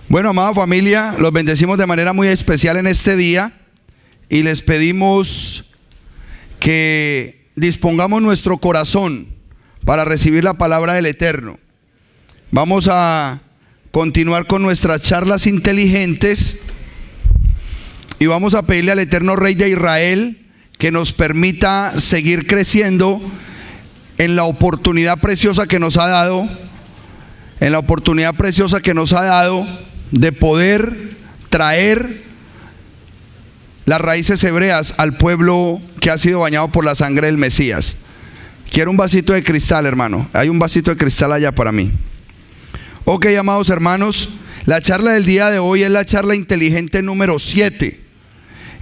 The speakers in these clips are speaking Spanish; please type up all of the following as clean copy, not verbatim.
Bueno, amada familia, los bendecimos de manera muy especial en este día y les pedimos que dispongamos nuestro corazón para recibir la palabra del Eterno. Vamos a continuar con nuestras charlas inteligentes y vamos a pedirle al Eterno Rey de Israel que nos permita seguir creciendo en la oportunidad preciosa que nos ha dado, de poder traer las raíces hebreas al pueblo que ha sido bañado por la sangre del Mesías. Quiero un vasito de cristal, hermano. Hay un vasito de cristal allá para mí. Ok, amados hermanos, la charla del día de hoy es la charla inteligente número 7.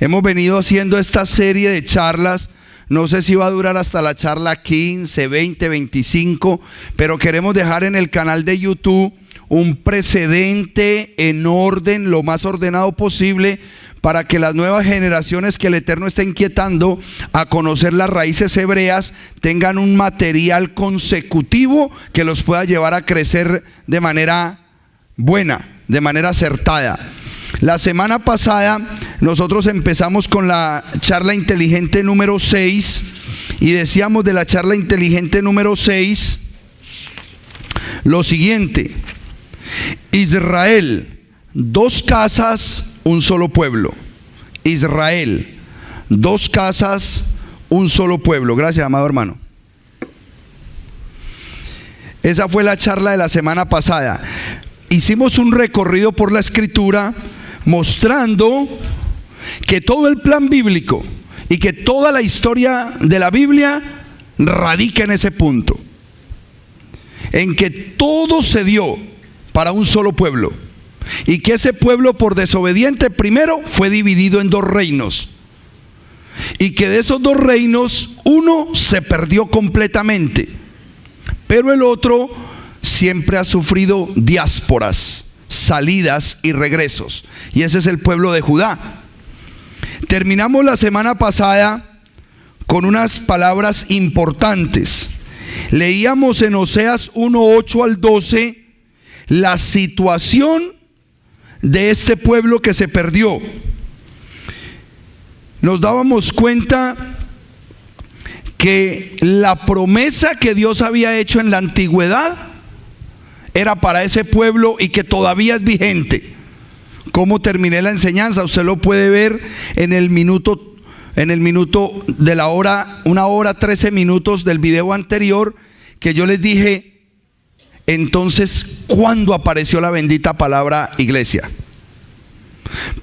Hemos venido haciendo esta serie de charlas. No sé si va a durar hasta la charla 15, 20, 25, pero queremos dejar en el canal de YouTube un precedente en orden, lo más ordenado posible, para que las nuevas generaciones que el Eterno está inquietando a conocer las raíces hebreas tengan un material consecutivo que los pueda llevar a crecer de manera buena, de manera acertada. La semana pasada nosotros empezamos con la charla inteligente número 6 y decíamos de la charla inteligente número 6 lo siguiente: Israel, dos casas, un solo pueblo. Israel, dos casas, un solo pueblo. Gracias, amado hermano. Esa fue la charla de la semana pasada. Hicimos un recorrido por la escritura mostrando que todo el plan bíblico y que toda la historia de la Biblia radica en ese punto, en que todo se dio para un solo pueblo, y que ese pueblo, por desobediente primero, fue dividido en dos reinos, y que de esos dos reinos uno se perdió completamente, pero el otro siempre ha sufrido diásporas, salidas y regresos, y ese es el pueblo de Judá. Terminamos la semana pasada con unas palabras importantes. Leíamos en Oseas 1:8 al 12 la situación de este pueblo que se perdió. Nos dábamos cuenta que la promesa que Dios había hecho en la antigüedad era para ese pueblo y que todavía es vigente. ¿Cómo terminé la enseñanza? Usted lo puede ver en el minuto de la hora, 1 hora 13 minutos del video anterior, que yo les dije. Entonces, ¿cuándo apareció la bendita palabra iglesia?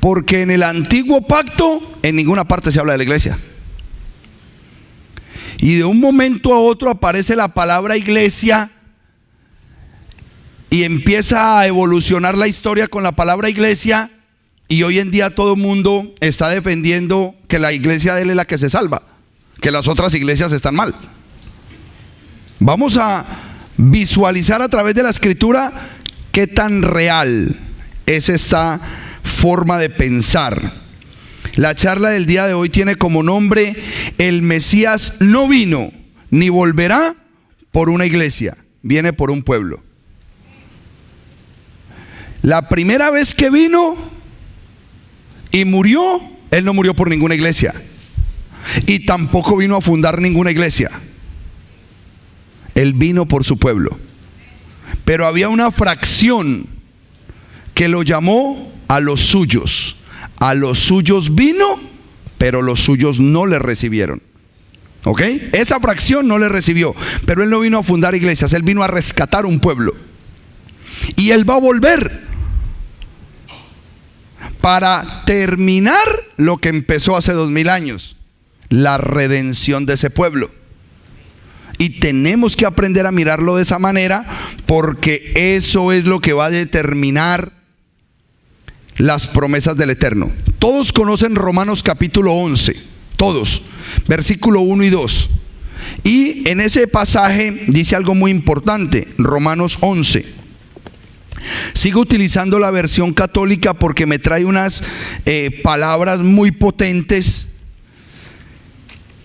Porque en el antiguo pacto en ninguna parte se habla de la iglesia, y de un momento a otro aparece la palabra iglesia y empieza a evolucionar la historia con la palabra iglesia, y hoy en día todo el mundo está defendiendo que la iglesia de él es la que se salva, que las otras iglesias están mal. Vamos a visualizar a través de la escritura qué tan real es esta forma de pensar. La charla del día de hoy tiene como nombre: el Mesías no vino ni volverá por una iglesia, viene por un pueblo. La primera vez que vino y murió, él no murió por ninguna iglesia, y tampoco vino a fundar ninguna iglesia. Él vino por su pueblo, pero había una fracción que lo llamó a los suyos. A los suyos vino, pero los suyos no le recibieron. ¿Ok? Esa fracción no le recibió, pero él no vino a fundar iglesias, él vino a rescatar un pueblo. Y él va a volver para terminar lo que empezó hace 2000 años, la redención de ese pueblo. Y tenemos que aprender a mirarlo de esa manera, porque eso es lo que va a determinar las promesas del Eterno. Todos conocen Romanos capítulo 11, todos, versículo 1 y 2. Y en ese pasaje dice algo muy importante, Romanos 11. Sigo utilizando la versión católica porque me trae unas palabras muy potentes.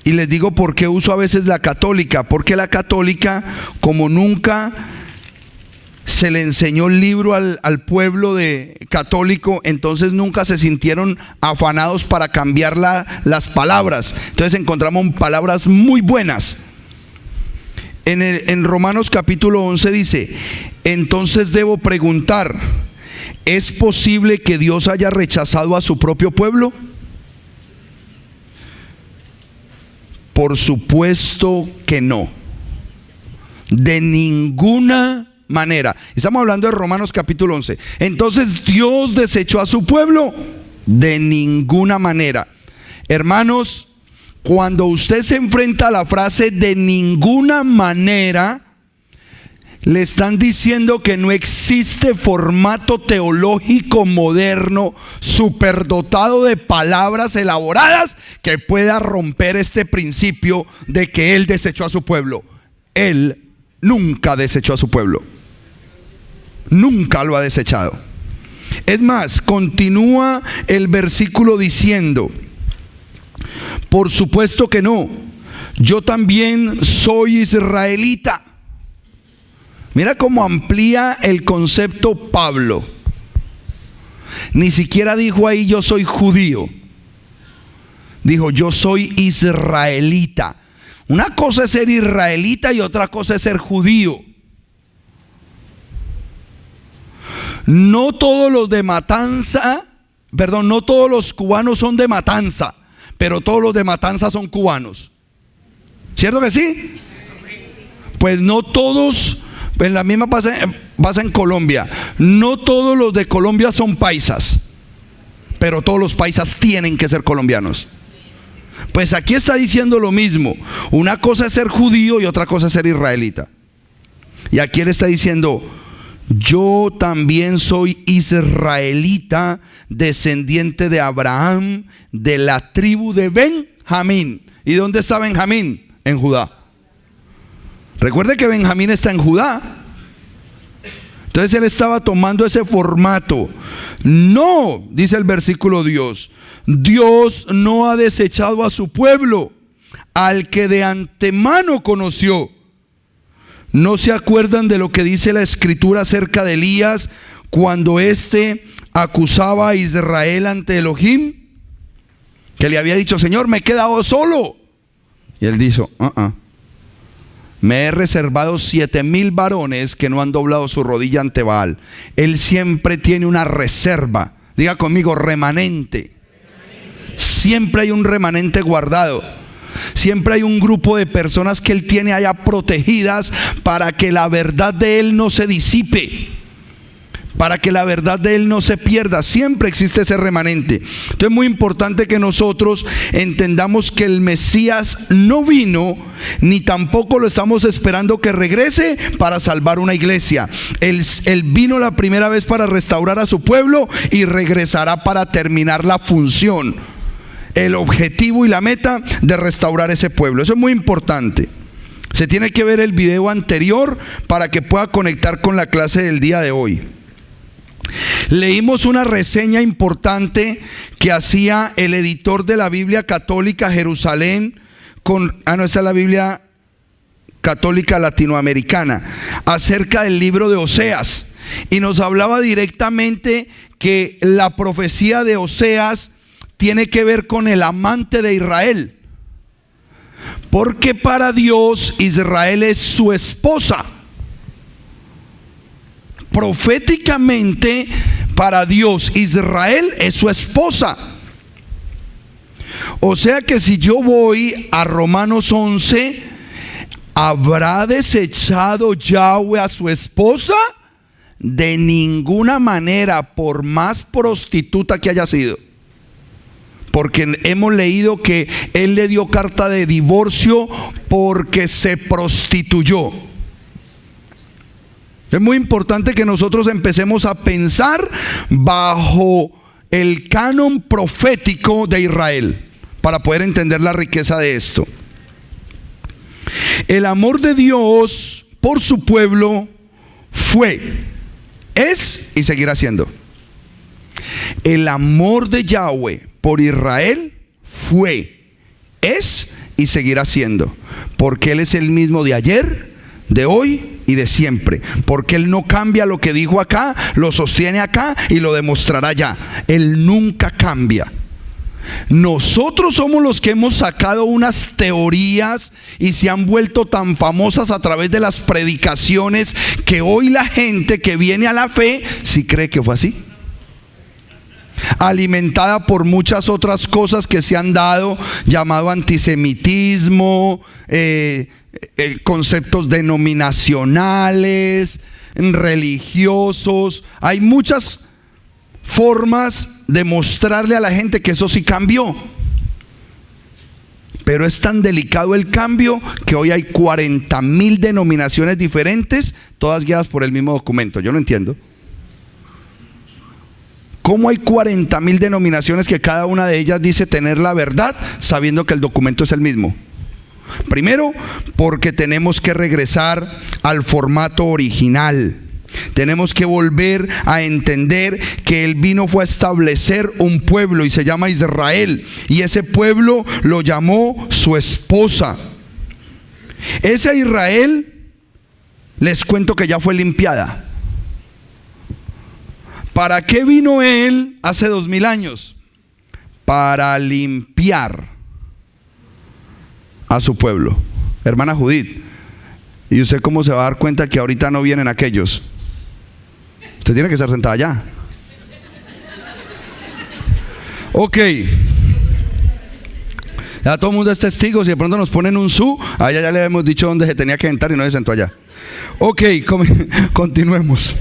Y les digo por qué uso a veces la católica, porque la católica, como nunca se le enseñó el libro al pueblo católico, entonces nunca se sintieron afanados para cambiar las palabras. Entonces encontramos palabras muy buenas. En Romanos capítulo 11 dice: entonces debo preguntar, ¿es posible que Dios haya rechazado a su propio pueblo? Por supuesto que no. De ninguna manera. Estamos hablando de Romanos capítulo 11. Entonces, ¿Dios desechó a su pueblo? De ninguna manera. Hermanos, cuando usted se enfrenta a la frase de ninguna manera, le están diciendo que no existe formato teológico moderno superdotado de palabras elaboradas que pueda romper este principio de que Él desechó a su pueblo. Él nunca desechó a su pueblo. Nunca lo ha desechado. Es más, continúa el versículo diciendo: por supuesto que no. Yo también soy israelita. Mira cómo amplía el concepto Pablo. Ni siquiera dijo ahí yo soy judío. Dijo yo soy israelita. Una cosa es ser israelita y otra cosa es ser judío. No todos los de Matanza, perdón, no todos los cubanos son de Matanza, pero todos los de Matanza son cubanos. ¿Cierto que sí? Pues no todos, en la misma pasa en Colombia. No todos los de Colombia son paisas, pero todos los paisas tienen que ser colombianos. Pues aquí está diciendo lo mismo. Una cosa es ser judío y otra cosa es ser israelita. Y aquí él está diciendo: yo también soy israelita, descendiente de Abraham, de la tribu de Benjamín. ¿Y dónde está Benjamín? En Judá. Recuerde que Benjamín está en Judá. Entonces él estaba tomando ese formato. No, dice el versículo Dios no ha desechado a su pueblo, al que de antemano conoció. ¿No se acuerdan de lo que dice la escritura acerca de Elías cuando éste acusaba a Israel ante Elohim? Que le había dicho: Señor, me he quedado solo. Y él dijo: me he reservado 7,000 varones que no han doblado su rodilla ante Baal. Él siempre tiene una reserva. Diga conmigo: remanente. Siempre hay un remanente guardado. Siempre hay un grupo de personas que Él tiene allá protegidas para que la verdad de Él no se disipe, para que la verdad de Él no se pierda. Siempre existe ese remanente. Entonces es muy importante que nosotros entendamos que el Mesías no vino, ni tampoco lo estamos esperando que regrese para salvar una iglesia. Él vino la primera vez para restaurar a su pueblo y regresará para terminar la función, el objetivo y la meta de restaurar ese pueblo. Eso es muy importante. Se tiene que ver el video anterior para que pueda conectar con la clase del día de hoy. Leímos una reseña importante que hacía el editor de la Biblia Católica Jerusalén esta es la Biblia Católica Latinoamericana, acerca del libro de Oseas, y nos hablaba directamente que la profecía de Oseas tiene que ver con el amante de Israel, porque para Dios Israel es su esposa. Proféticamente, para Dios Israel es su esposa. O sea que si yo voy a Romanos 11, ¿habrá desechado Yahweh a su esposa? De ninguna manera, por más prostituta que haya sido. Porque hemos leído que Él le dio carta de divorcio porque se prostituyó. Es muy importante que nosotros empecemos a pensar bajo el canon profético de Israel para poder entender la riqueza de esto. El amor de Dios por su pueblo fue, es y seguirá siendo. El amor de Yahweh por Israel fue, es y seguirá siendo, porque Él es el mismo de ayer, de hoy y de siempre, porque Él no cambia lo que dijo acá, lo sostiene acá y lo demostrará allá. Él nunca cambia. Nosotros somos los que hemos sacado unas teorías y se han vuelto tan famosas a través de las predicaciones que hoy la gente que viene a la fe sí cree que fue así, alimentada por muchas otras cosas que se han dado, llamado antisemitismo, conceptos denominacionales, religiosos. Hay muchas formas de mostrarle a la gente que eso sí cambió, pero es tan delicado el cambio que hoy hay 40,000 denominaciones diferentes, todas guiadas por el mismo documento. Yo no entiendo cómo hay 40,000 denominaciones que cada una de ellas dice tener la verdad, sabiendo que el documento es el mismo. Primero, porque tenemos que regresar al formato original. Tenemos que volver a entender que Él vino fue a establecer un pueblo y se llama Israel, y ese pueblo lo llamó su esposa. Ese Israel, les cuento que ya fue limpiada. ¿Para qué vino Él hace 2000 años? Para limpiar a su pueblo. Hermana Judith, ¿y usted cómo se va a dar cuenta que ahorita no vienen aquellos? Usted tiene que estar sentada allá. Ok. Ya todo el mundo es testigo. Si de pronto nos ponen un su, allá ya le hemos dicho dónde se tenía que sentar y no se sentó allá. Ok, continuemos.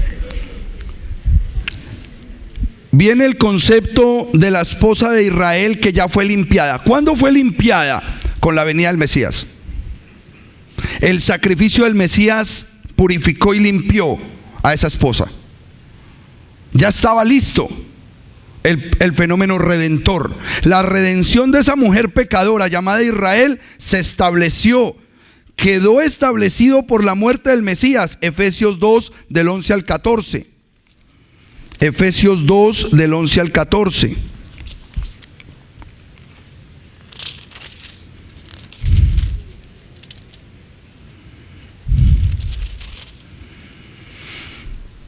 Viene el concepto de la esposa de Israel que ya fue limpiada. ¿Cuándo fue limpiada? Con la venida del Mesías. El sacrificio del Mesías purificó y limpió a esa esposa. Ya estaba listo el fenómeno redentor. La redención de esa mujer pecadora llamada Israel se estableció, quedó establecido por la muerte del Mesías. Efesios 2 del 11 al 14. Efesios 2 del 11 al 14.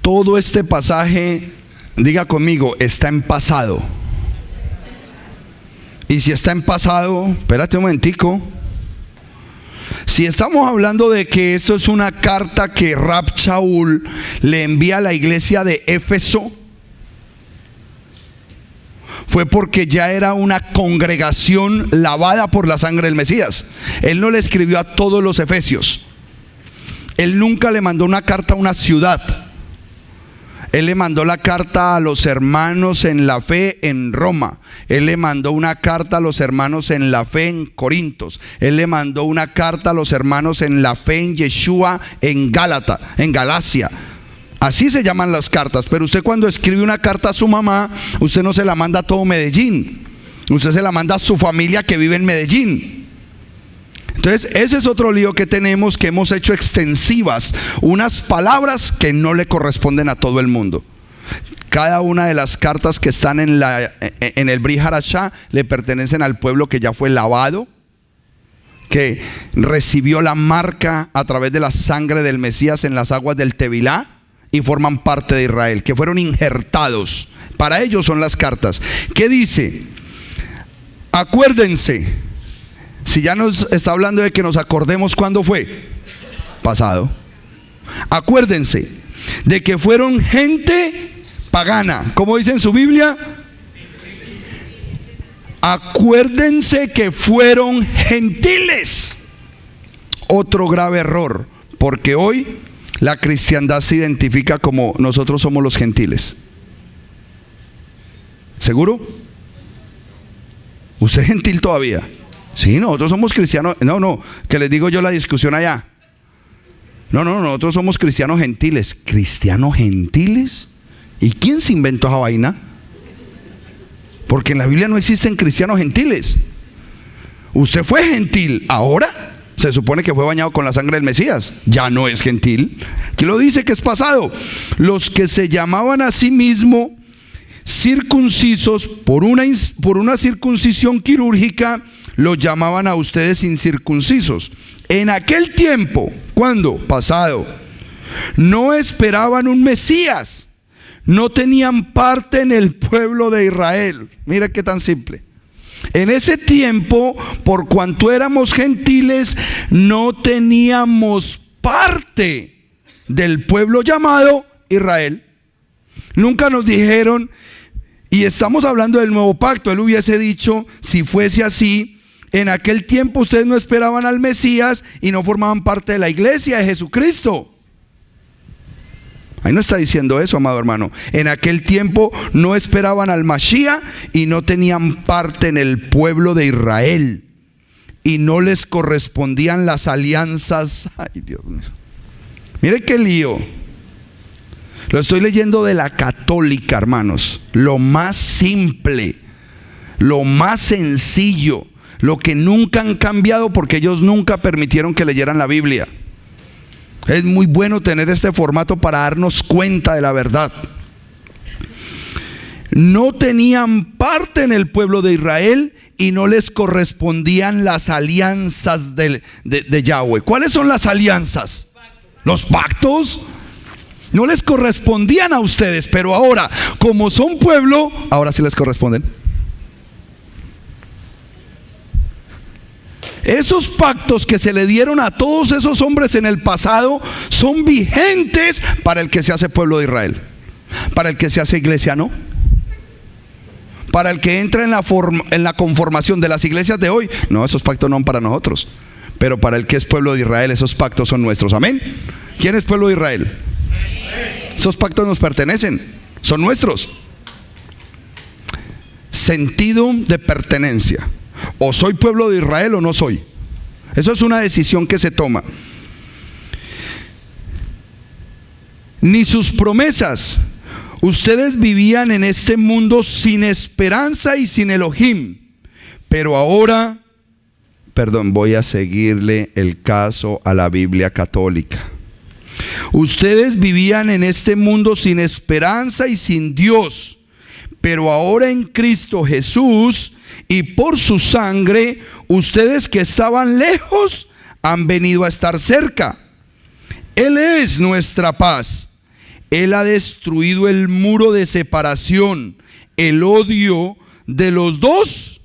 Todo este pasaje, diga conmigo, está en pasado. Y si está en pasado, espérate un momentico. Si estamos hablando de que esto es una carta que Rab Shaul le envía a la iglesia de Éfeso, fue porque ya era una congregación lavada por la sangre del Mesías. Él no le escribió a todos los efesios. Él nunca le mandó una carta a una ciudad. Él le mandó la carta a los hermanos en la fe en Roma. Él le mandó una carta a los hermanos en la fe en Corintos. Él le mandó una carta a los hermanos en la fe en Yeshua en Galacia. Así se llaman las cartas. Pero usted cuando escribe una carta a su mamá, usted no se la manda a todo Medellín. Usted se la manda a su familia que vive en Medellín. Entonces ese es otro lío que tenemos, que hemos hecho extensivas unas palabras que no le corresponden a todo el mundo. Cada una de las cartas que están en el Brit Hadashah le pertenecen al pueblo que ya fue lavado, que recibió la marca a través de la sangre del Mesías en las aguas del Tevilá y forman parte de Israel, que fueron injertados. Para ellos son las cartas. ¿Qué dice? Acuérdense. Si ya nos está hablando de que nos acordemos cuándo fue, pasado. Acuérdense de que fueron gente pagana. ¿Cómo dice en su Biblia? Acuérdense que fueron gentiles. Otro grave error, porque hoy la cristiandad se identifica como nosotros somos los gentiles. ¿Seguro? ¿Usted es gentil todavía? Sí, nosotros somos cristianos. No, que les digo yo la discusión allá. No, nosotros somos cristianos gentiles. ¿Cristianos gentiles? ¿Y quién se inventó esa vaina? Porque en la Biblia no existen cristianos gentiles. Usted fue gentil, ahora se supone que fue bañado con la sangre del Mesías. Ya no es gentil. ¿Qué lo dice que es pasado? Los que se llamaban a sí mismos circuncisos por una circuncisión quirúrgica, los llamaban a ustedes incircuncisos. En aquel tiempo, ¿cuándo? Pasado. no esperaban un Mesías, no tenían parte en el pueblo de Israel. Mira qué tan simple. En ese tiempo, por cuanto éramos gentiles, no teníamos parte del pueblo llamado Israel. Nunca nos dijeron, y estamos hablando del nuevo pacto, él hubiese dicho, si fuese así, en aquel tiempo ustedes no esperaban al Mesías y no formaban parte de la iglesia de Jesucristo. Ahí no está diciendo eso, amado hermano. En aquel tiempo no esperaban al Mashiach y no tenían parte en el pueblo de Israel. Y no les correspondían las alianzas. Ay, Dios mío. Mire qué lío. Lo estoy leyendo de la católica, hermanos. Lo más simple, lo más sencillo, lo que nunca han cambiado porque ellos nunca permitieron que leyeran la Biblia. Es muy bueno tener este formato para darnos cuenta de la verdad. No tenían parte en el pueblo de Israel y no les correspondían las alianzas de Yahweh. ¿Cuáles son las alianzas? Los pactos. No les correspondían a ustedes, pero ahora, como son pueblo, ahora sí les corresponden. Esos pactos que se le dieron a todos esos hombres en el pasado son vigentes para el que se hace pueblo de Israel. Para el que se hace iglesia, no. Para el que entra en la conformación de las iglesias de hoy, no, esos pactos no son para nosotros. Pero para el que es pueblo de Israel, esos pactos son nuestros. Amén. ¿Quién es pueblo de Israel? Esos pactos nos pertenecen, son nuestros. Sentido de pertenencia. O soy pueblo de Israel o no soy. Eso es una decisión que se toma. Ni sus promesas. Ustedes vivían en este mundo sin esperanza y sin Elohim. Pero ahora, voy a seguirle el caso a la Biblia católica. Ustedes vivían en este mundo sin esperanza y sin Dios. Pero ahora en Cristo Jesús y por su sangre, ustedes que estaban lejos han venido a estar cerca. Él es nuestra paz. Él ha destruido el muro de separación, el odio de los dos.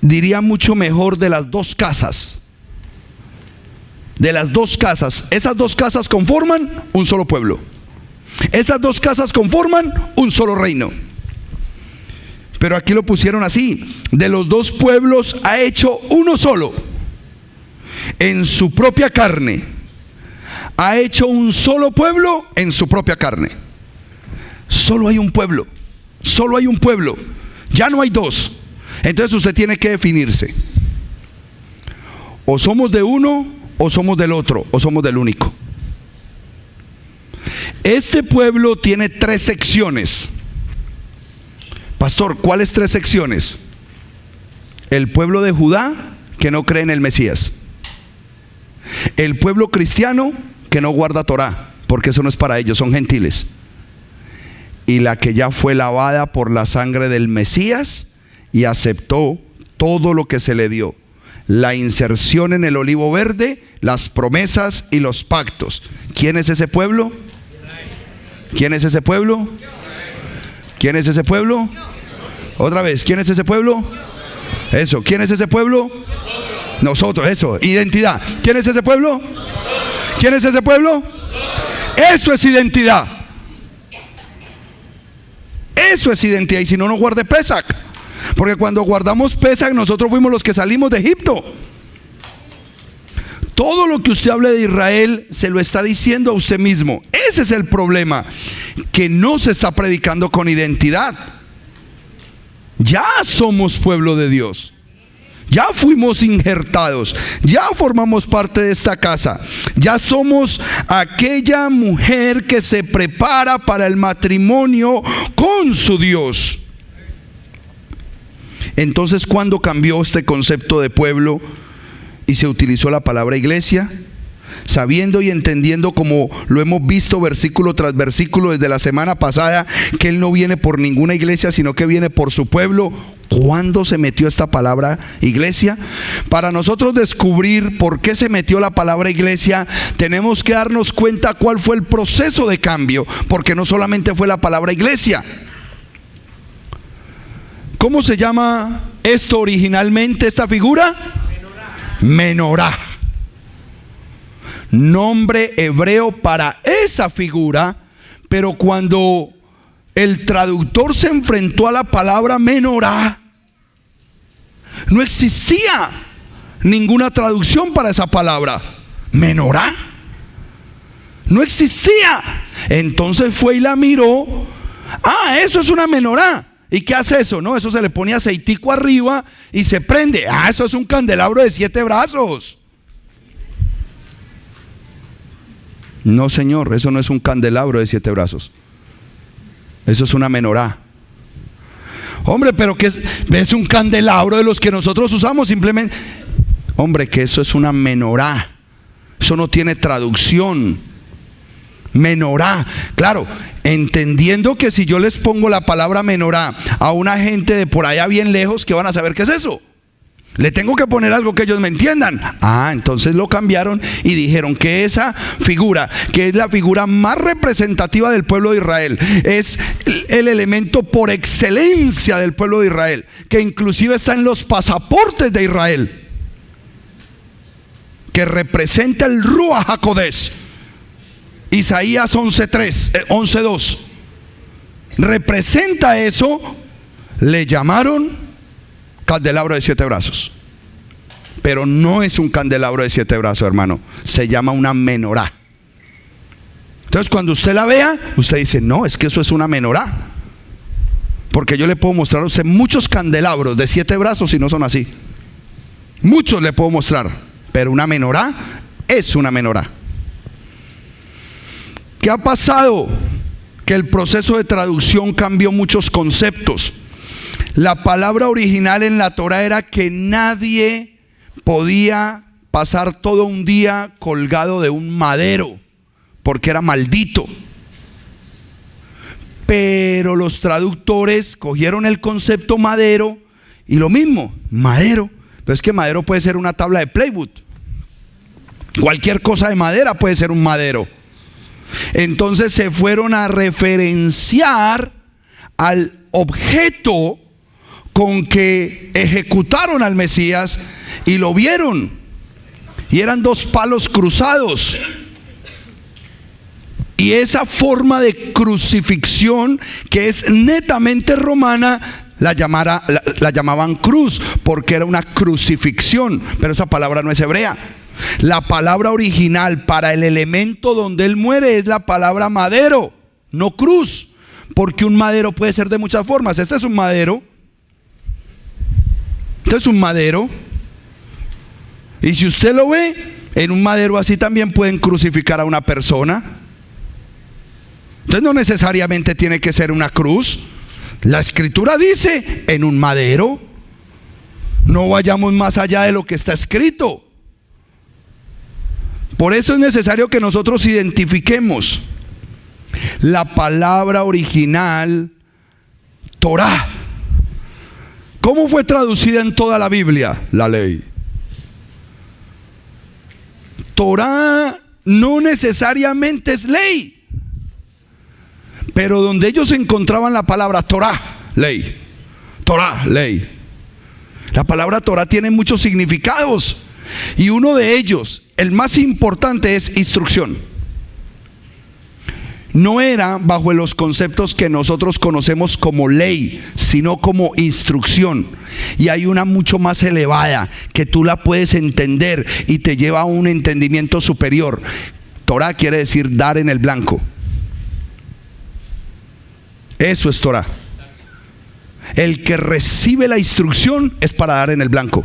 Diría mucho mejor de las dos casas. De las dos casas. Esas dos casas conforman un solo pueblo. Esas dos casas conforman un solo reino. Pero aquí lo pusieron así: de los dos pueblos ha hecho uno solo. En su propia carne ha hecho un solo pueblo en su propia carne. Solo hay un pueblo. Solo hay un pueblo. Ya no hay dos. Entonces usted tiene que definirse. O somos de uno, o somos del otro, o somos del único. Este pueblo tiene tres secciones. Pastor, ¿cuáles tres secciones? El pueblo de Judá, que no cree en el Mesías. El pueblo cristiano, que no guarda Torá, porque eso no es para ellos, son gentiles. Y la que ya fue lavada por la sangre del Mesías y aceptó todo lo que se le dio. La inserción en el olivo verde, las promesas y los pactos. ¿Quién es ese pueblo? ¿Quién es ese pueblo? ¿Quién es ese pueblo? Otra vez, ¿quién es ese pueblo? Eso, ¿quién es ese pueblo? Nosotros, eso, identidad. ¿Quién es ese pueblo? ¿Quién es ese pueblo? Eso es identidad. Eso es identidad. Y si no, no guarde Pesach. Porque cuando guardamos Pesach, nosotros fuimos los que salimos de Egipto. Todo lo que usted hable de Israel se lo está diciendo a usted mismo. Ese es el problema, que no se está predicando con identidad. Ya somos pueblo de Dios. Ya fuimos injertados. Ya formamos parte de esta casa. Ya somos aquella mujer que se prepara para el matrimonio con su Dios. Entonces, ¿cuándo cambió este concepto de pueblo y se utilizó la palabra iglesia? Sabiendo y entendiendo, como lo hemos visto versículo tras versículo desde la semana pasada, que Él no viene por ninguna iglesia, sino que viene por su pueblo. ¿Cuándo se metió esta palabra iglesia? Para nosotros descubrir por qué se metió la palabra iglesia, tenemos que darnos cuenta cuál fue el proceso de cambio, porque no solamente fue la palabra iglesia. ¿Cómo se llama esto originalmente, esta figura? Menorá. Nombre hebreo para esa figura, pero cuando el traductor se enfrentó a la palabra menorá, no existía ninguna traducción para esa palabra. Menorá no existía. Entonces fue y la miró. Ah, eso es una menorá. ¿Y qué hace eso? No, eso se le pone aceitico arriba y se prende. Ah, eso es un candelabro de 7 brazos. No, señor, eso no es un candelabro de 7 brazos. Eso es una menorá. Hombre, pero que es un candelabro de los que nosotros usamos simplemente. Hombre, que eso es una menorá. Eso no tiene traducción. Menorá. Claro, entendiendo que si yo les pongo la palabra menorá a una gente de por allá bien lejos, ¿qué van a saber qué es eso? Le tengo que poner algo que ellos me entiendan. Ah, entonces lo cambiaron y dijeron que esa figura, que es la figura más representativa del pueblo de Israel, es el elemento por excelencia del pueblo de Israel, que inclusive está en los pasaportes de Israel, que representa el Ruach HaKodesh. Isaías 11:2 representa eso. Le llamaron candelabro de 7 brazos, pero no es un candelabro de 7 brazos, hermano. Se llama una menorá. Entonces cuando usted la vea, usted dice, no, es que eso es una menorá, porque yo le puedo mostrar a usted muchos candelabros de 7 brazos y no son así. Muchos le puedo mostrar, pero una menorá es una menorá. ¿Qué ha pasado? Que el proceso de traducción cambió muchos conceptos. La palabra original en la Torah era que nadie podía pasar todo un día colgado de un madero, porque era maldito. Pero los traductores cogieron el concepto madero y lo mismo, madero. Pero es que madero puede ser una tabla de plywood. Cualquier cosa de madera puede ser un madero. Entonces se fueron a referenciar al objeto con que ejecutaron al Mesías y lo vieron, y eran 2 palos cruzados. Y esa forma de crucifixión, que es netamente romana, la llamaban cruz, porque era una crucifixión, pero esa palabra no es hebrea. La palabra original para el elemento donde él muere es la palabra madero, no cruz, porque un madero puede ser de muchas formas. Este es un madero. Este es un madero. Y si usted lo ve, en un madero así también pueden crucificar a una persona. Entonces no necesariamente tiene que ser una cruz. La escritura dice en un madero. No vayamos más allá de lo que está escrito. Por eso es necesario que nosotros identifiquemos la palabra original, Torah. ¿Cómo fue traducida en toda la Biblia? La ley. Torah no necesariamente es ley, pero donde ellos encontraban la palabra Torah, ley. Torah, ley. La palabra Torah tiene muchos significados, y uno de ellos, el más importante, es instrucción. No era bajo los conceptos que nosotros conocemos como ley, sino como instrucción. Y hay una mucho más elevada que tú la puedes entender y te lleva a un entendimiento superior. Torah quiere decir dar en el blanco. Eso es Torah. El que recibe la instrucción es para dar en el blanco.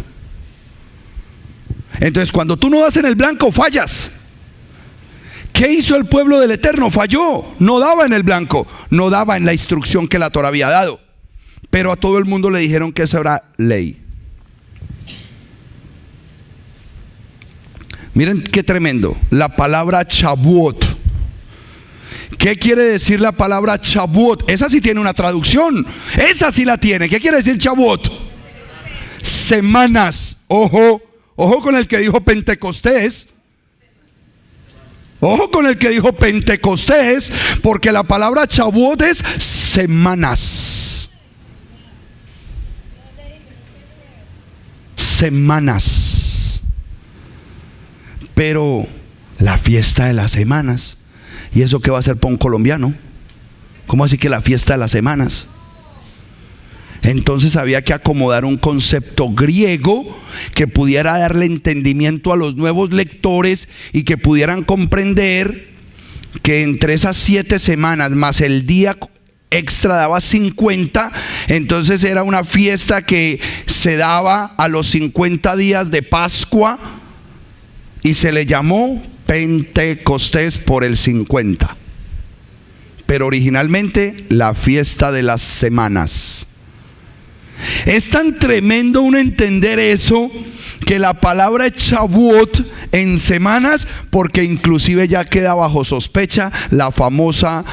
Entonces cuando tú no das en el blanco, fallas. ¿Qué hizo el pueblo del Eterno? Falló. No daba en el blanco, no daba en la instrucción que la Torah había dado. Pero a todo el mundo le dijeron que eso era ley. Miren qué tremendo. La palabra Shavuot, ¿Qué quiere decir la palabra Shavuot? Esa sí tiene una traducción. Esa sí la tiene. ¿Qué quiere decir Shavuot? Semanas. Ojo, ojo con el que dijo Pentecostés. Ojo con el que dijo Pentecostés, porque la palabra Shavuot es semanas. Semanas. Pero la fiesta de las semanas, ¿y eso qué va a ser para un colombiano? ¿Cómo así que la fiesta de las semanas? Entonces había que acomodar un concepto griego que pudiera darle entendimiento a los nuevos lectores y que pudieran comprender que entre esas 7 semanas más el día extra daba 50. Entonces era una fiesta que se daba a los 50 días de Pascua y se le llamó Pentecostés por el 50. Pero originalmente la fiesta de las semanas. Es tan tremendo uno entender eso, que la palabra es Shavuot en semanas, porque inclusive ya queda bajo sospecha la famosa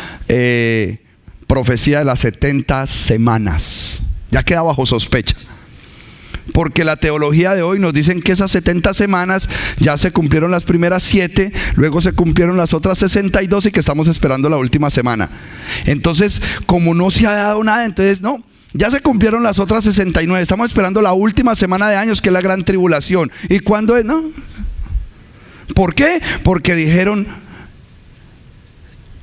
profecía de las 70 semanas. Ya queda bajo sospecha, porque la teología de hoy nos dicen que esas 70 semanas ya se cumplieron las primeras 7, luego se cumplieron las otras 62 y que estamos esperando la última semana. Entonces, como no se ha dado nada, entonces no, ya se cumplieron las otras 69, estamos esperando la última semana de años, que es la gran tribulación. ¿Y cuándo es? No. ¿Por qué? Porque dijeron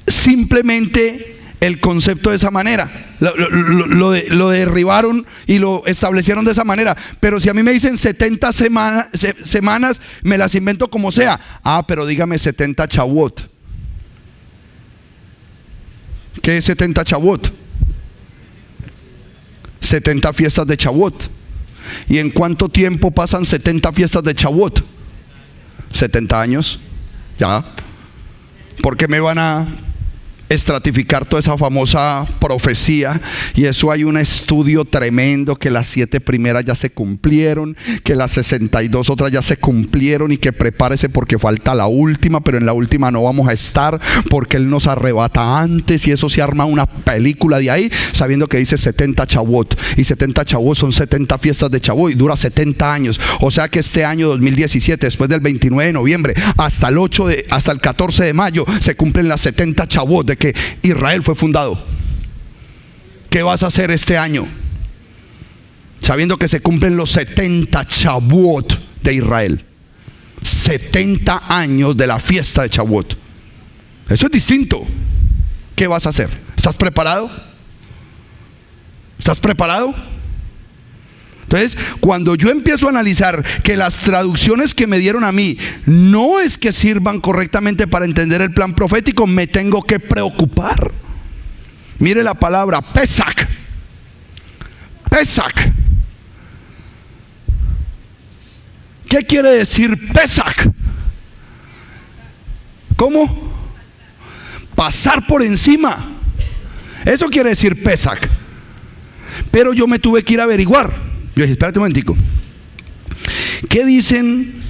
simplemente el concepto de esa manera. Lo derribaron y lo establecieron de esa manera. Pero si a mí me dicen 70 semanas, me las invento como sea. Ah, pero dígame 70 Shavuot. ¿Qué es 70 Shavuot? 70 fiestas de Shavuot. ¿Y en cuánto tiempo pasan 70 fiestas de Shavuot? 70 años. Ya. ¿Por qué me van a estratificar toda esa famosa profecía? Y eso hay un estudio tremendo, que las 7 primeras ya se cumplieron, que las 62 otras ya se cumplieron, y que prepárese porque falta la última, pero en la última no vamos a estar porque Él nos arrebata antes. Y eso se arma una película de ahí, sabiendo que dice 70 Shavuot, y 70 Shavuot son 70 fiestas de Shavuot y dura 70 años. O sea que este año 2017, después del 29 de noviembre hasta el 14 de mayo, se cumplen las 70 Shavuot de que Israel fue fundado. ¿Qué vas a hacer este año? Sabiendo que se cumplen los 70 Shavuot de Israel. 70 años de la fiesta de Shavuot. Eso es distinto. ¿Qué vas a hacer? ¿Estás preparado? ¿Estás preparado? Entonces, cuando yo empiezo a analizar que las traducciones que me dieron a mí no es que sirvan correctamente para entender el plan profético, me tengo que preocupar. Mire la palabra Pesach. Pesach. ¿Qué quiere decir Pesach? ¿Cómo? Pasar por encima. Eso quiere decir Pesach. Pero yo me tuve que ir a averiguar. Yo dije, espérate un momentico, ¿qué dicen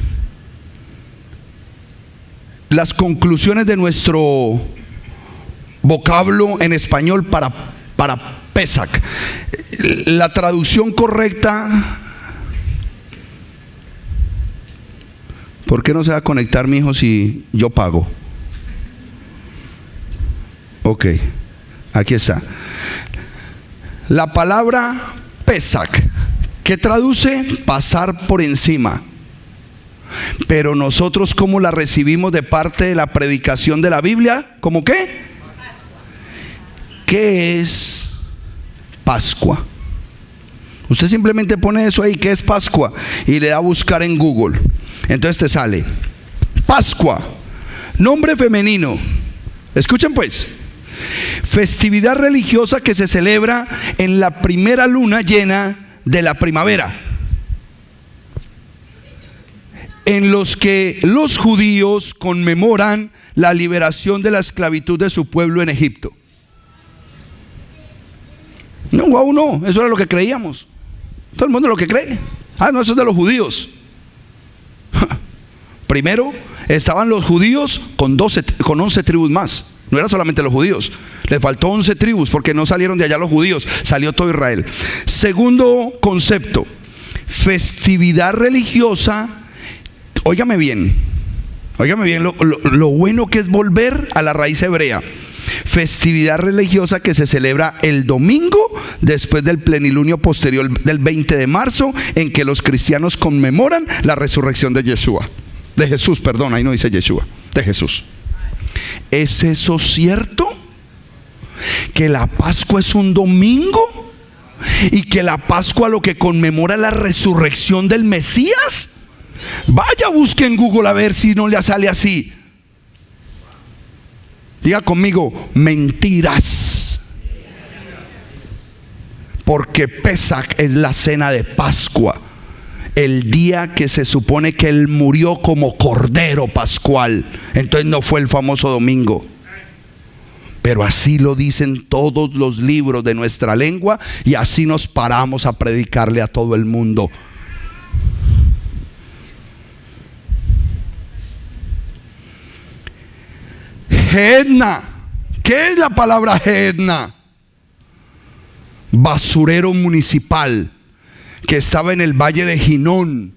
las conclusiones de nuestro vocablo en español para Pesach? La traducción correcta. ¿Por qué no se va a conectar, mi hijo, si yo pago? Ok, aquí está. La palabra Pesach, que traduce pasar por encima. Pero nosotros, ¿cómo la recibimos de parte de la predicación de la Biblia? ¿Cómo qué? ¿Qué es Pascua? Usted simplemente pone eso ahí, ¿qué es Pascua? Y le da a buscar en Google. Entonces te sale Pascua, nombre femenino. Escuchen pues: festividad religiosa que se celebra en la primera luna llena de la primavera, en los que los judíos conmemoran la liberación de la esclavitud de su pueblo en Egipto. No, wow, no, eso era lo que creíamos. Todo el mundo lo que cree. Ah, no, eso es de los judíos. Primero estaban los judíos con 11 tribus más. No era solamente los judíos. Le faltó 11 tribus porque no salieron de allá los judíos, salió todo Israel. Segundo concepto, festividad religiosa. Óigame bien lo bueno que es volver a la raíz hebrea. Festividad religiosa que se celebra el domingo después del plenilunio posterior del 20 de marzo, en que los cristianos conmemoran la resurrección de Jesús, ahí no dice Yeshua, de Jesús. ¿Es eso cierto? ¿Que la Pascua es un domingo? ¿Y que la Pascua lo que conmemora la resurrección del Mesías? Vaya, busque en Google a ver si no le sale así. Diga conmigo, mentiras. Porque Pesach es la cena de Pascua, el día que se supone que Él murió como cordero pascual. Entonces no fue el famoso domingo. Pero así lo dicen todos los libros de nuestra lengua, y así nos paramos a predicarle a todo el mundo. Hedna. ¿Qué es la palabra Hedna? Basurero municipal que estaba en el valle de Ginón.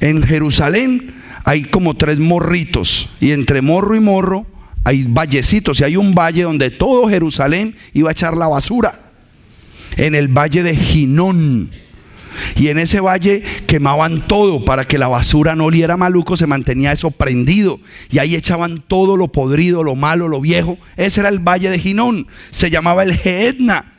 En Jerusalén hay como 3 morritos, y entre morro y morro hay vallecitos, y hay un valle donde todo Jerusalén iba a echar la basura, en el valle de Ginón. Y en ese valle quemaban todo para que la basura no oliera maluco, se mantenía eso prendido, y ahí echaban todo lo podrido, lo malo, lo viejo. Ese era el valle de Ginón, se llamaba el Hedna.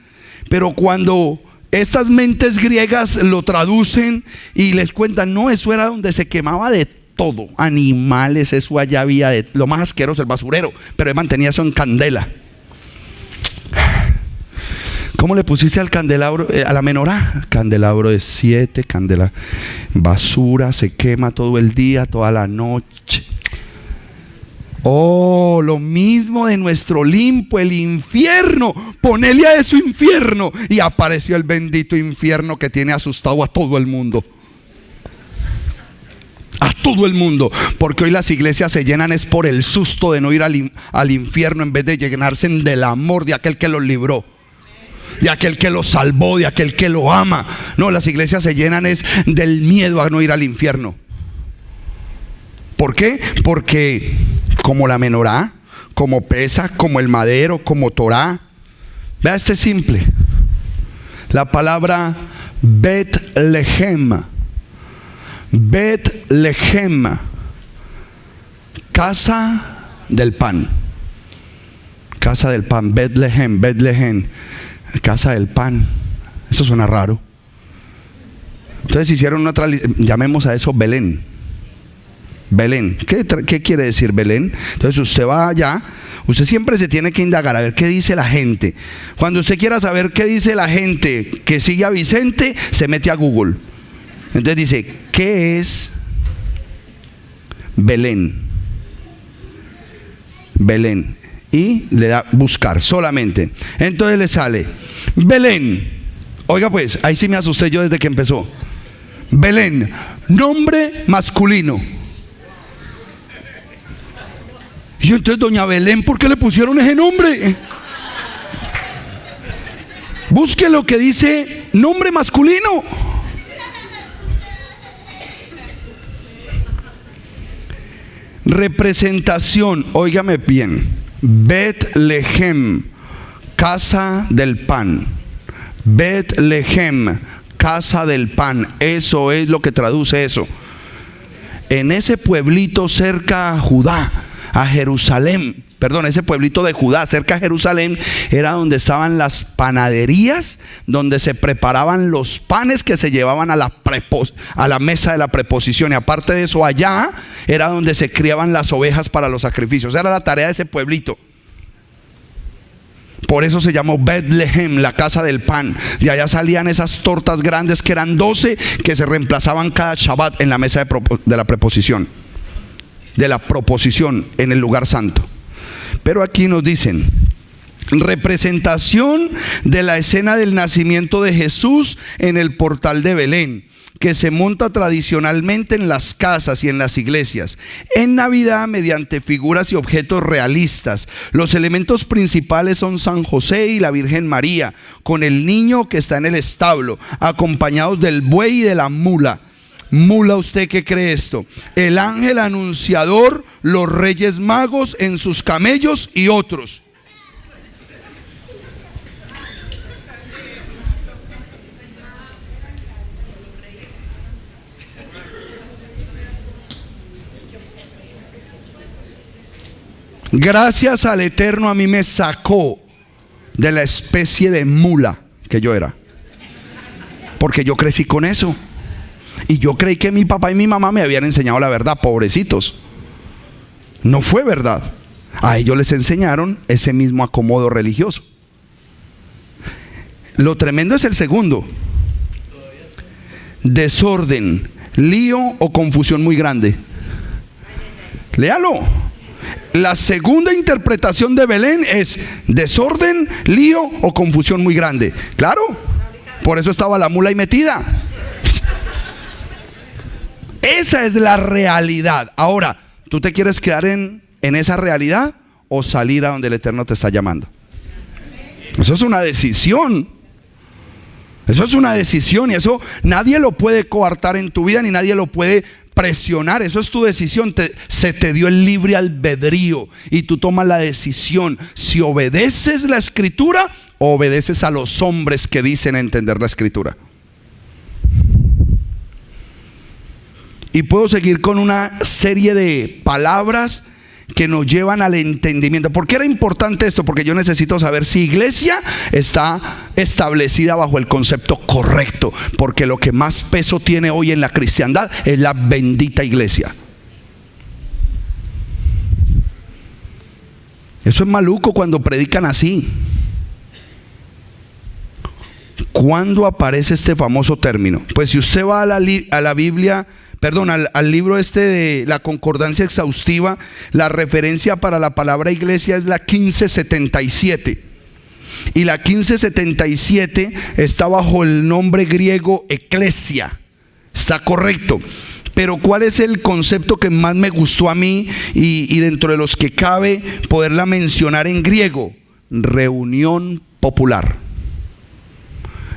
Pero cuando estas mentes griegas lo traducen y les cuentan, no, eso era donde se quemaba de todo, animales, eso allá había de lo más asqueroso, el basurero, pero él mantenía eso en candela. ¿Cómo le pusiste al candelabro, a la menorá? Candelabro de 7, basura, se quema todo el día, toda la noche. Oh, lo mismo de nuestro Olimpo, el infierno. Ponele a eso infierno. Y apareció el bendito infierno que tiene asustado a todo el mundo. A todo el mundo. Porque hoy las iglesias se llenan es por el susto de no ir al infierno, en vez de llenarse del amor de aquel que los libró, de aquel que lo salvó, de aquel que lo ama. No, las iglesias se llenan es del miedo a no ir al infierno. ¿Por qué? Porque como la menorá, como Pesach, como el madero, como Torá. Vea este simple. La palabra Betlehem. Betlehem, casa del pan. Casa del pan, Betlehem, casa del pan. Eso suena raro. Entonces hicieron llamemos a eso Belén. Belén. ¿Qué quiere decir Belén? Entonces usted va allá, usted siempre se tiene que indagar a ver qué dice la gente. Cuando usted quiera saber qué dice la gente que sigue a Vicente, se mete a Google. Entonces dice, ¿qué es Belén? Belén. Y le da buscar solamente. Entonces le sale Belén. Oiga pues, ahí sí me asusté yo desde que empezó. Belén, nombre masculino. Y entonces doña Belén, ¿por qué le pusieron ese nombre? Busque lo que dice nombre masculino. Representación, óigame bien. Betlehem, casa del pan. Betlehem, casa del pan. Eso es lo que traduce eso. En ese pueblito cerca a Judá, a Jerusalén, perdón, ese pueblito de Judá cerca a Jerusalén, era donde estaban las panaderías, donde se preparaban los panes que se llevaban a la mesa de la preposición. Y aparte de eso, allá era donde se criaban las ovejas para los sacrificios. Era la tarea de ese pueblito. Por eso se llamó Betlehem, la casa del pan. De allá salían esas tortas grandes que eran 12, que se reemplazaban cada Shabbat en la mesa de la preposición, de la proposición en el lugar santo. Pero aquí nos dicen representación de la escena del nacimiento de Jesús en el portal de Belén. que se monta tradicionalmente en las casas y en las iglesias. En Navidad, mediante figuras y objetos realistas. Los elementos principales son San José y la Virgen María, con el niño que está en el establo, acompañados del buey y de la mula. Mula, ¿usted qué cree esto? El ángel anunciador, los reyes magos en sus camellos y otros. Gracias al Eterno a mí me sacó de la especie de mula que yo era, porque yo crecí con eso y yo creí que mi papá y mi mamá me habían enseñado la verdad. Pobrecitos, no fue verdad. A ellos les enseñaron ese mismo acomodo religioso. Lo tremendo es el segundo: desorden, lío o confusión muy grande. Léalo. La segunda interpretación de Belén es desorden, lío o confusión muy grande. Claro, por eso estaba la mula ahí metida. Esa es la realidad. Ahora, ¿tú te quieres quedar en esa realidad o salir a donde el Eterno te está llamando? Eso es una decisión. Eso es una decisión y eso nadie lo puede coartar en tu vida, ni nadie lo puede presionar. Eso es tu decisión. Se te dio el libre albedrío y tú tomas la decisión si obedeces la escritura o obedeces a los hombres que dicen entender la escritura. Y puedo seguir con una serie de palabras que nos llevan al entendimiento. ¿Por qué era importante esto? Porque yo necesito saber si iglesia está establecida bajo el concepto correcto, porque lo que más peso tiene hoy en la cristiandad es la bendita iglesia. Eso es maluco cuando predican así. ¿Cuándo aparece este famoso término? Pues si usted va a la Biblia, al libro de la concordancia exhaustiva, la referencia para la palabra iglesia es la 1577. Y la 1577 está bajo el nombre griego eclesia. Está correcto. Pero ¿cuál es el concepto que más me gustó a mí y dentro de los que cabe poderla mencionar en griego? Reunión popular.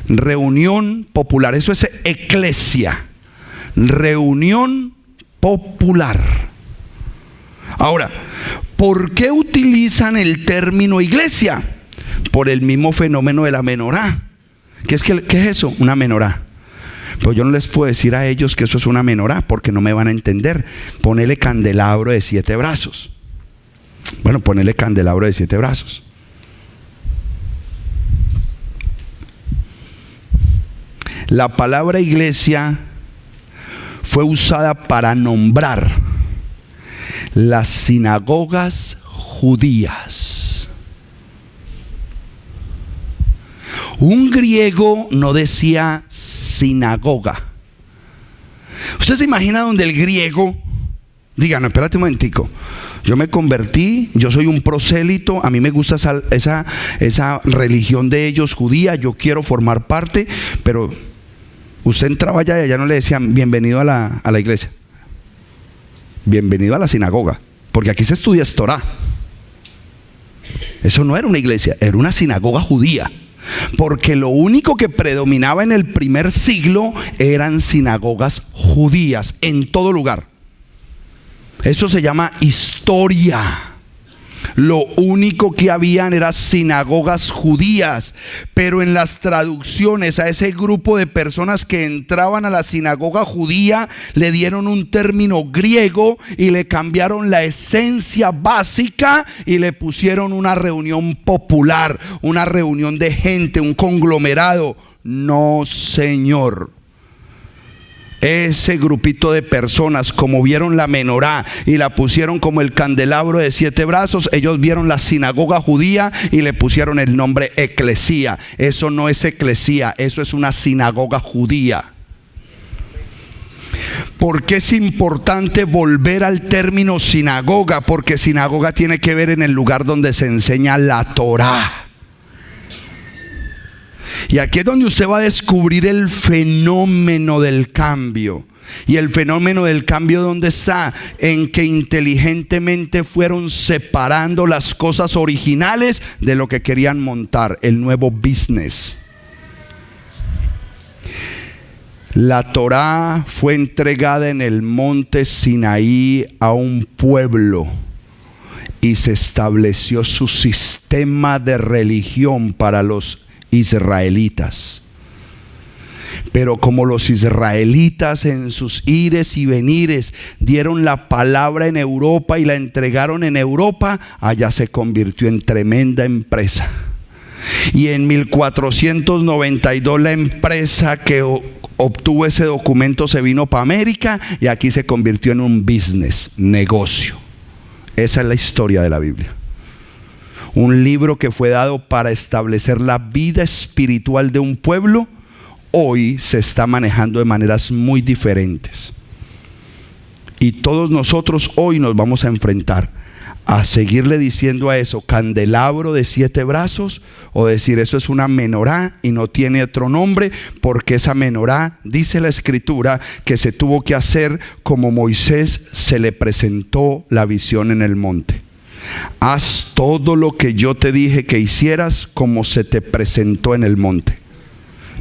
Reunión popular. Eso es eclesia. Reunión popular. Ahora, ¿por qué utilizan el término iglesia? Por el mismo fenómeno de la menorá. ¿Qué es eso? Una menorá. Pues yo no les puedo decir a ellos que eso es una menorá, porque no me van a entender. Ponele candelabro de 7 brazos. Bueno, ponele candelabro de 7 brazos. La palabra iglesia fue usada para nombrar las sinagogas judías. Un griego no decía sinagoga. ¿Usted se imagina donde el griego diga, no, espérate un momentico, yo me convertí, yo soy un prosélito, a mí me gusta esa religión de ellos judía, yo quiero formar parte, pero usted entraba allá y allá no le decían bienvenido a la iglesia, bienvenido a la sinagoga, porque aquí se estudia Torah. Eso no era una iglesia, era una sinagoga judía, porque lo único que predominaba en el primer siglo eran sinagogas judías en todo lugar. Eso se llama historia. Lo único que habían eran sinagogas judías, pero en las traducciones a ese grupo de personas que entraban a la sinagoga judía le dieron un término griego y le cambiaron la esencia básica y le pusieron una reunión popular, una reunión de gente, un conglomerado. No, señor. Ese grupito de personas, como vieron la menorá y la pusieron como el candelabro de 7 brazos, ellos vieron la sinagoga judía y le pusieron el nombre eclesía. Eso no es eclesía, eso es una sinagoga judía. ¿Por qué es importante volver al término sinagoga? Porque sinagoga tiene que ver en el lugar donde se enseña la Torá. Y aquí es donde usted va a descubrir el fenómeno del cambio. Y el fenómeno del cambio, ¿dónde está? En que inteligentemente fueron separando las cosas originales de lo que querían montar, el nuevo business. La Torá fue entregada en el monte Sinaí a un pueblo y se estableció su sistema de religión para los israelitas. Pero como los israelitas en sus ires y venires dieron la palabra en Europa y la entregaron en Europa, allá se convirtió en tremenda empresa. Y en 1492 la empresa que obtuvo ese documento se vino para América y aquí se convirtió en un business, negocio. Esa es la historia de la Biblia. Un libro que fue dado para establecer la vida espiritual de un pueblo, hoy se está manejando de maneras muy diferentes. Y todos nosotros hoy nos vamos a enfrentar a seguirle diciendo a eso candelabro de 7 brazos, o decir eso es una menorá y no tiene otro nombre, porque esa menorá, dice la escritura, que se tuvo que hacer como Moisés se le presentó la visión en el monte. Haz todo lo que yo te dije que hicieras como se te presentó en el monte.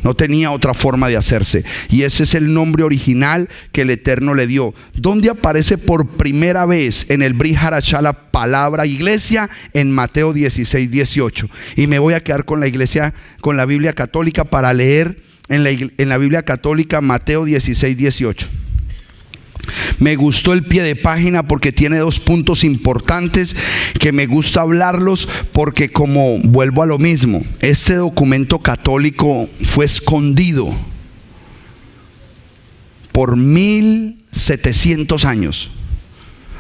No tenía otra forma de hacerse. Y ese es el nombre original que el Eterno le dio. ¿Dónde aparece por primera vez en el Brit Hadashah la palabra iglesia? En Mateo 16, 18. Y me voy a quedar con la iglesia, con la Biblia católica, para leer en la Biblia católica Mateo 16, 18. Me gustó el pie de página porque tiene 2 puntos importantes que me gusta hablarlos, porque como vuelvo a lo mismo, este documento católico fue escondido por 1700 años.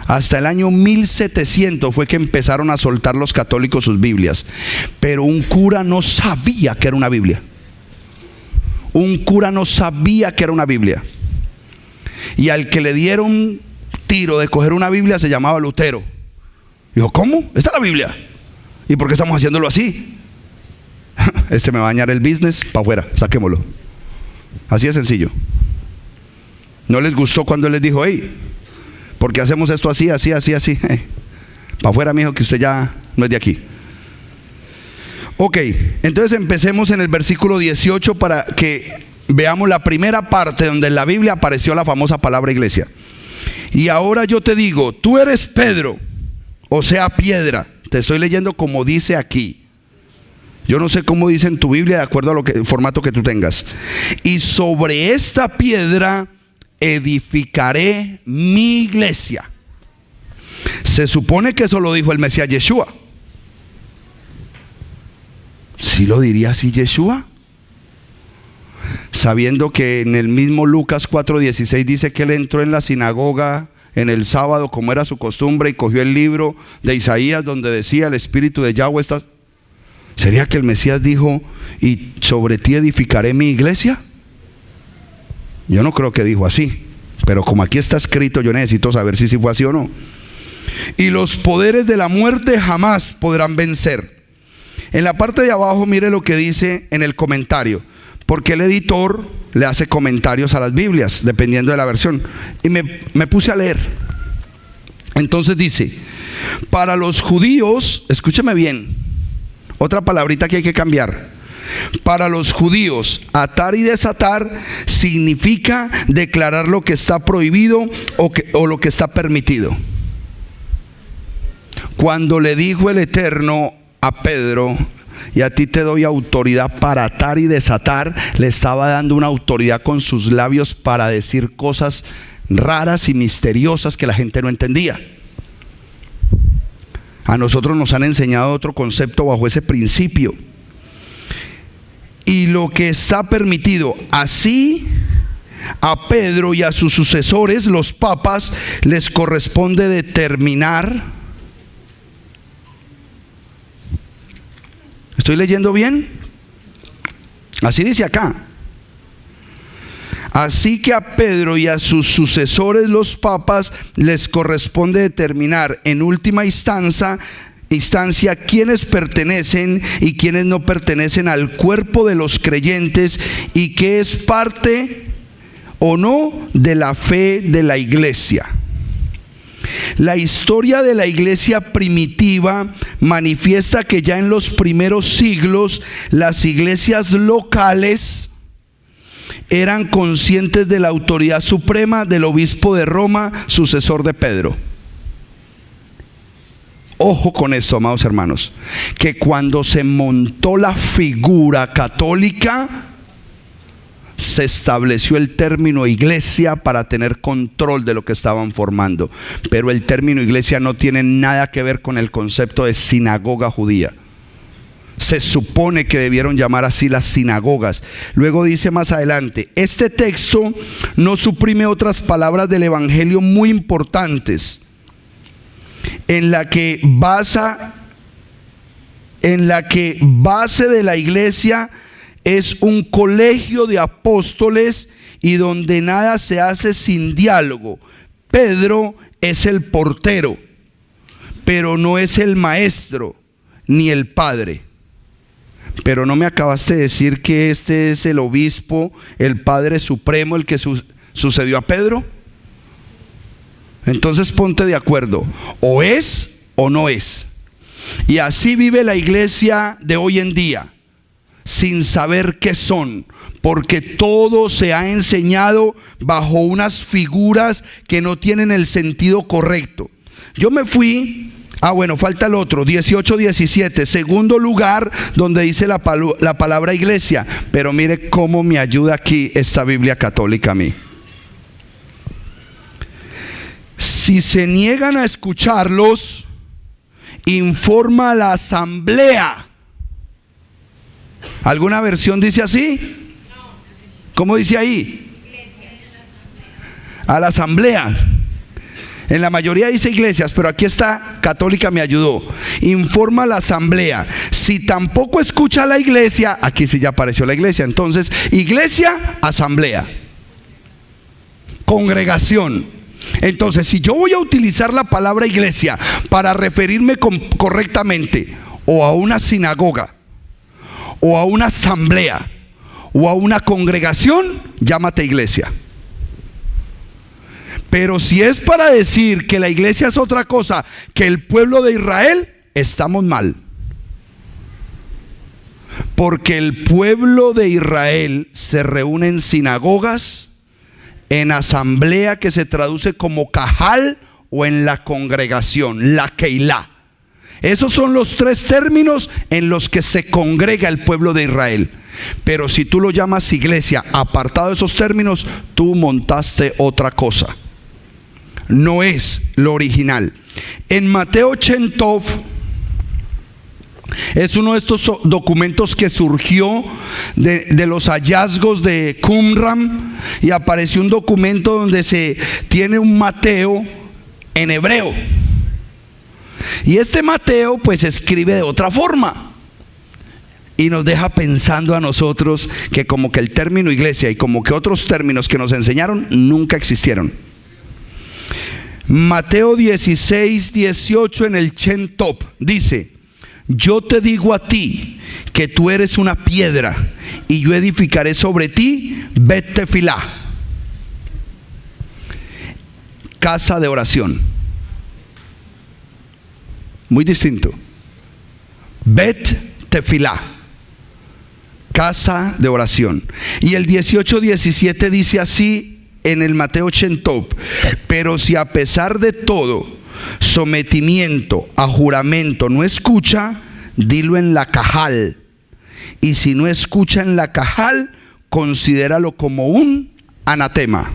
Hasta el año 1700 fue que empezaron a soltar los católicos sus Biblias. Pero un cura no sabía que era una Biblia. Un cura no sabía que era una Biblia. Y al que le dieron tiro de coger una Biblia se llamaba Lutero. Dijo, ¿cómo? ¿Esta es la Biblia? ¿Y por qué estamos haciéndolo así? Este me va a dañar el business, para afuera, saquémoslo. Así de sencillo. ¿No les gustó cuando él les dijo, hey, ¿por qué hacemos esto así, así, así, así? Para afuera, mijo, que usted ya no es de aquí. Ok, entonces empecemos en el versículo 18 para que veamos la primera parte donde en la Biblia apareció la famosa palabra iglesia. Y ahora yo te digo, tú eres Pedro, o sea, piedra. Te estoy leyendo como dice aquí. Yo no sé cómo dice en tu Biblia, de acuerdo a el formato que tú tengas. Y sobre esta piedra edificaré mi iglesia. Se supone que eso lo dijo el Mesías Yeshua. ¿Sí lo diría así Yeshua? Sabiendo que en el mismo Lucas 4:16 dice que él entró en la sinagoga en el sábado como era su costumbre y cogió el libro de Isaías donde decía el Espíritu de Yahweh está. ¿Sería que el Mesías dijo, y sobre ti edificaré mi iglesia? Yo no creo que dijo así, pero como aquí está escrito yo necesito saber si fue así o no. Y los poderes de la muerte jamás podrán vencer. En la parte de abajo mire lo que dice en el comentario, porque el editor le hace comentarios a las Biblias dependiendo de la versión. Y me puse a leer. Entonces dice, para los judíos, escúchame bien, otra palabrita que hay que cambiar. Para los judíos, atar y desatar significa declarar lo que está prohibido o lo que está permitido. Cuando le dijo el Eterno a Pedro, y a ti te doy autoridad para atar y desatar, le estaba dando una autoridad con sus labios para decir cosas raras y misteriosas que la gente no entendía. A nosotros nos han enseñado otro concepto bajo ese principio. Y lo que está permitido, así a Pedro y a sus sucesores, los papas, les corresponde determinar. ¿Estoy leyendo bien? Así dice acá. Así que a Pedro y a sus sucesores, los papas, les corresponde determinar en última instancia instancia quiénes pertenecen y quiénes no pertenecen al cuerpo de los creyentes y qué es parte o no de la fe de la iglesia. La historia de la iglesia primitiva manifiesta que ya en los primeros siglos las iglesias locales eran conscientes de la autoridad suprema del obispo de Roma, sucesor de Pedro. Ojo con esto, amados hermanos, que cuando se montó la figura católica, se estableció el término iglesia para tener control de lo que estaban formando. Pero el término iglesia no tiene nada que ver con el concepto de sinagoga judía. Se supone que debieron llamar así las sinagogas. Luego dice más adelante, este texto no suprime otras palabras del evangelio muy importantes, en la que base de la iglesia es un colegio de apóstoles y donde nada se hace sin diálogo. Pedro es el portero, pero no es el maestro ni el padre. Pero no me acabaste de decir que este es el obispo, el Padre Supremo, el que sucedió a Pedro. Entonces ponte de acuerdo, o es o no es. Y así vive la iglesia de hoy en día, sin saber qué son, porque todo se ha enseñado bajo unas figuras que no tienen el sentido correcto. Yo me fui, falta el otro, 18-17, segundo lugar donde dice la palabra iglesia, pero mire cómo me ayuda aquí esta Biblia católica a mí. Si se niegan a escucharlos, informa a la asamblea. ¿Alguna versión dice así? ¿Cómo dice ahí? A la asamblea. En la mayoría dice iglesias, pero aquí está católica, me ayudó. Informa a la asamblea. Si tampoco escucha a la iglesia, aquí sí ya apareció la iglesia. Entonces, iglesia, asamblea, congregación. Entonces, si yo voy a utilizar la palabra iglesia para referirme correctamente o a una sinagoga, o a una asamblea, o a una congregación, llámate iglesia. Pero si es para decir que la iglesia es otra cosa que el pueblo de Israel, estamos mal. Porque el pueblo de Israel se reúne en sinagogas, en asamblea, que se traduce como cajal, o en la congregación, la Keilah. Esos son los tres términos en los que se congrega el pueblo de Israel. Pero si tú lo llamas iglesia apartado de esos términos, tú montaste otra cosa. No es lo original. En Mateo Shem Tov, es uno de estos documentos que surgió de los hallazgos de Qumran, y apareció un documento donde se tiene un Mateo en hebreo. Y este Mateo pues escribe de otra forma y nos deja pensando a nosotros que como que el término iglesia y como que otros términos que nos enseñaron nunca existieron. Mateo 16-18 en el Shem Tov dice: yo te digo a ti que tú eres una piedra y yo edificaré sobre ti Bet Tefilá, casa de oración. Muy distinto. Bet Tefilá, casa de oración. Y el 18-17 dice así en el Mateo Shem Tov: pero si a pesar de todo sometimiento a juramento no escucha, dilo en la cajal. Y si no escucha en la cajal, considéralo como un anatema.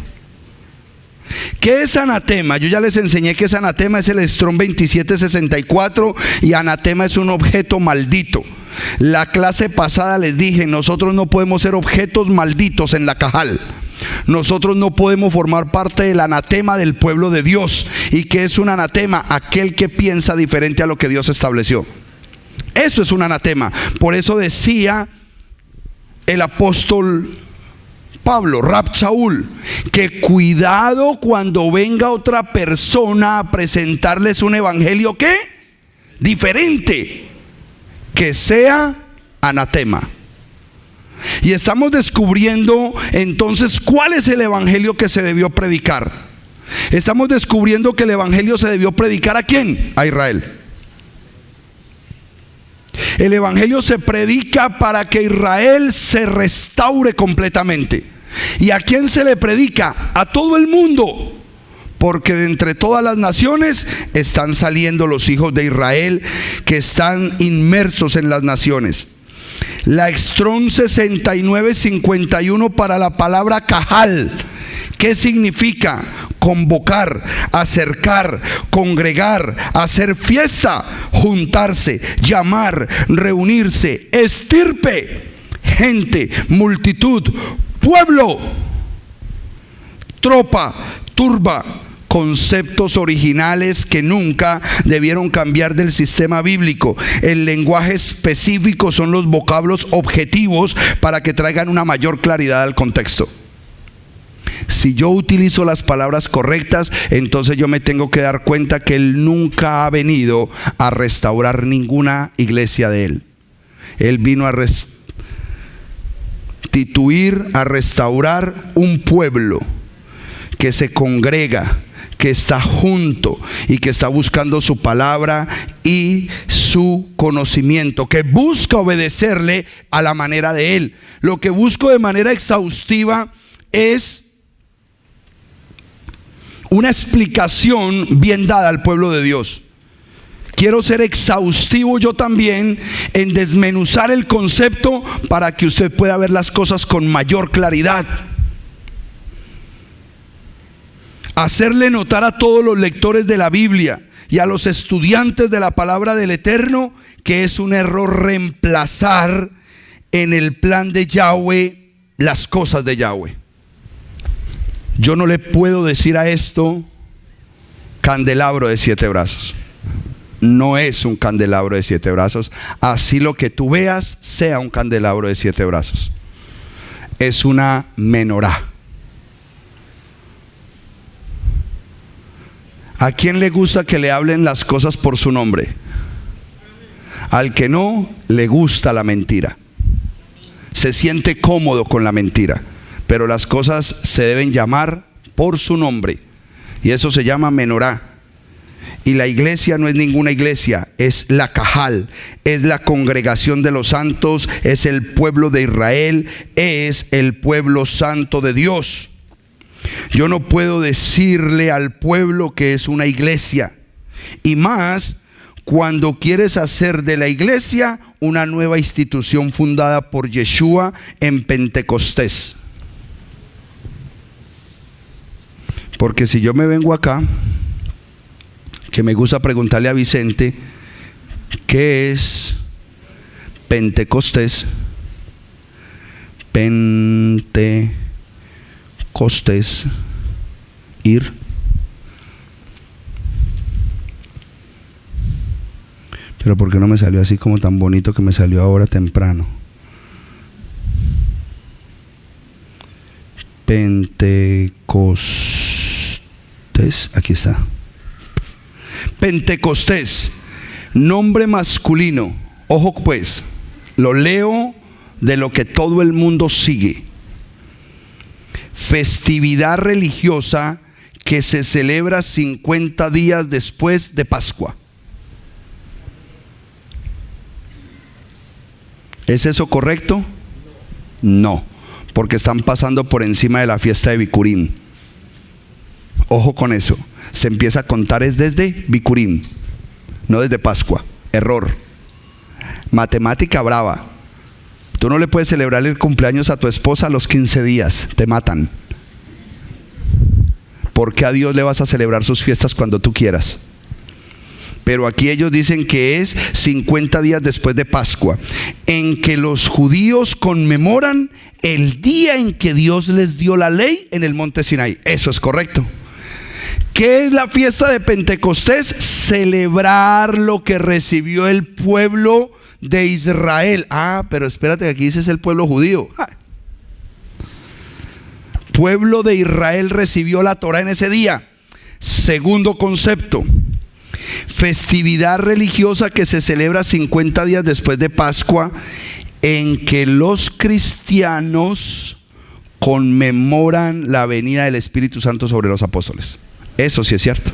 ¿Qué es anatema? Yo ya les enseñé que es anatema, es el Strong 2764, y anatema es un objeto maldito. La clase pasada les dije, nosotros no podemos ser objetos malditos en la cajal. Nosotros no podemos formar parte del anatema del pueblo de Dios. ¿Y qué es un anatema? Aquel que piensa diferente a lo que Dios estableció. Eso es un anatema. Por eso decía el apóstol Pablo, Rab Shaul, que cuidado cuando venga otra persona a presentarles un evangelio, ¿qué? diferente, que sea anatema. Y estamos descubriendo entonces cuál es el evangelio que se debió predicar. Estamos descubriendo que el evangelio se debió predicar ¿a quién? A Israel. El evangelio se predica para que Israel se restaure completamente. ¿Y a quién se le predica? A todo el mundo. Porque de entre todas las naciones están saliendo los hijos de Israel que están inmersos en las naciones. La Strong 6951 para la palabra cajal. ¿Qué significa? Convocar, acercar, congregar, hacer fiesta, juntarse, llamar, reunirse, estirpe, gente, multitud, pueblo, tropa, turba. Conceptos originales que nunca debieron cambiar del sistema bíblico. El lenguaje específico son los vocablos objetivos para que traigan una mayor claridad al contexto. Si yo utilizo las palabras correctas, entonces yo me tengo que dar cuenta que Él nunca ha venido a restaurar ninguna iglesia de Él. Él vino a restituir, a restaurar un pueblo que se congrega, que está junto y que está buscando su palabra y su conocimiento, que busca obedecerle a la manera de Él. Lo que busco de manera exhaustiva es una explicación bien dada al pueblo de Dios. Quiero ser exhaustivo yo también en desmenuzar el concepto para que usted pueda ver las cosas con mayor claridad. Hacerle notar a todos los lectores de la Biblia y a los estudiantes de la palabra del Eterno que es un error reemplazar en el plan de Yahweh las cosas de Yahweh. Yo no le puedo decir a esto candelabro de 7 brazos. No es un candelabro de 7 brazos. Así lo que tú veas sea un candelabro de 7 brazos. Es una menorá. ¿A quién le gusta que le hablen las cosas por su nombre? Al que no, le gusta la mentira. Se siente cómodo con la mentira. Pero las cosas se deben llamar por su nombre. Y eso se llama menorá. Y la iglesia no es ninguna iglesia, es la cajal, es la congregación de los santos, es el pueblo de Israel, es el pueblo santo de Dios. Yo no puedo decirle al pueblo que es una iglesia, y más cuando quieres hacer de la iglesia una nueva institución fundada por Yeshua en Pentecostés. Porque si yo me vengo acá, que me gusta preguntarle a Vicente, ¿qué es Pentecostés? Pentecostés, ir. Pero ¿por qué no me salió así como tan bonito que me salió ahora temprano? Pentecostés, aquí está. Pentecostés, nombre masculino. Ojo pues, lo leo de lo que todo el mundo sigue. Festividad religiosa que se celebra 50 días después de Pascua. ¿Es eso correcto? No, porque están pasando por encima de la fiesta de Bikurim. Ojo con eso. Se empieza a contar es desde Bikurim, no desde Pascua. Error. Matemática brava. Tú no le puedes celebrar el cumpleaños a tu esposa a los 15 días. Te matan. ¿Por qué a Dios le vas a celebrar sus fiestas cuando tú quieras? Pero aquí ellos dicen que es 50 días después de Pascua, en que los judíos conmemoran el día en que Dios les dio la ley en el monte Sinaí. Eso es correcto. ¿Qué es la fiesta de Pentecostés? Celebrar lo que recibió el pueblo de Israel. Ah, pero espérate, que aquí dice es el pueblo judío. Pueblo de Israel recibió la Torá en ese día. Segundo concepto, festividad religiosa que se celebra 50 días después de Pascua, en que los cristianos conmemoran la venida del Espíritu Santo sobre los apóstoles. Eso sí es cierto.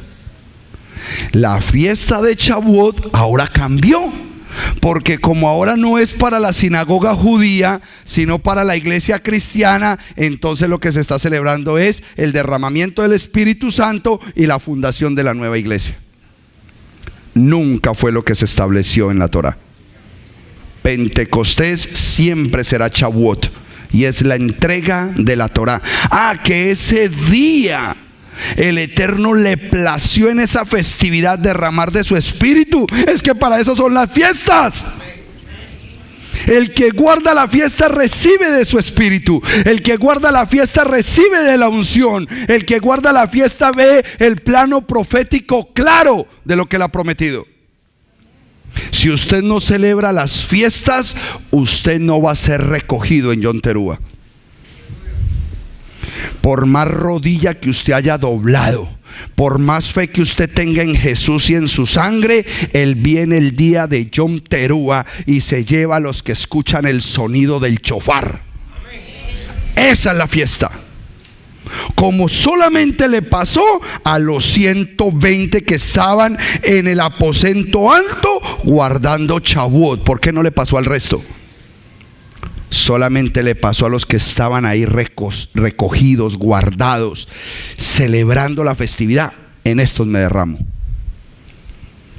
La fiesta de Shavuot ahora cambió, porque como ahora no es para la sinagoga judía, sino para la iglesia cristiana, entonces lo que se está celebrando es el derramamiento del Espíritu Santo y la fundación de la nueva iglesia. Nunca fue lo que se estableció en la Torá. Pentecostés siempre será Shavuot, y es la entrega de la Torá. Que ese día el Eterno le plació en esa festividad derramar de su Espíritu. Es que para eso son las fiestas. El que guarda la fiesta recibe de su Espíritu. El que guarda la fiesta recibe de la unción. El que guarda la fiesta ve el plano profético claro de lo que le ha prometido. Si usted no celebra las fiestas, usted no va a ser recogido en Yom Teruah. Por más rodilla que usted haya doblado, por más fe que usted tenga en Jesús y en su sangre, Él viene el día de Yom Teruah y se lleva a los que escuchan el sonido del shofar. Esa es la fiesta. Como solamente le pasó a los 120 que estaban en el aposento alto guardando Shavuot. ¿Por qué no le pasó al resto? Solamente le pasó a los que estaban ahí recogidos, guardados, celebrando la festividad. En estos me derramo.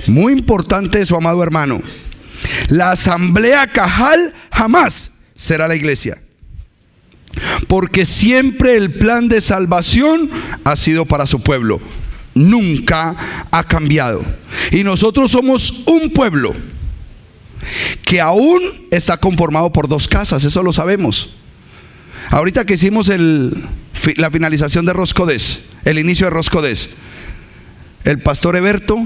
Muy importante eso, amado hermano. La asamblea Cajal jamás será la iglesia, porque siempre el plan de salvación ha sido para su pueblo. Nunca ha cambiado. Y nosotros somos un pueblo que aún está conformado por dos casas. Eso lo sabemos. Ahorita que hicimos la finalización de Rosh Kodeš, el inicio de Rosh Kodeš, el pastor Eberto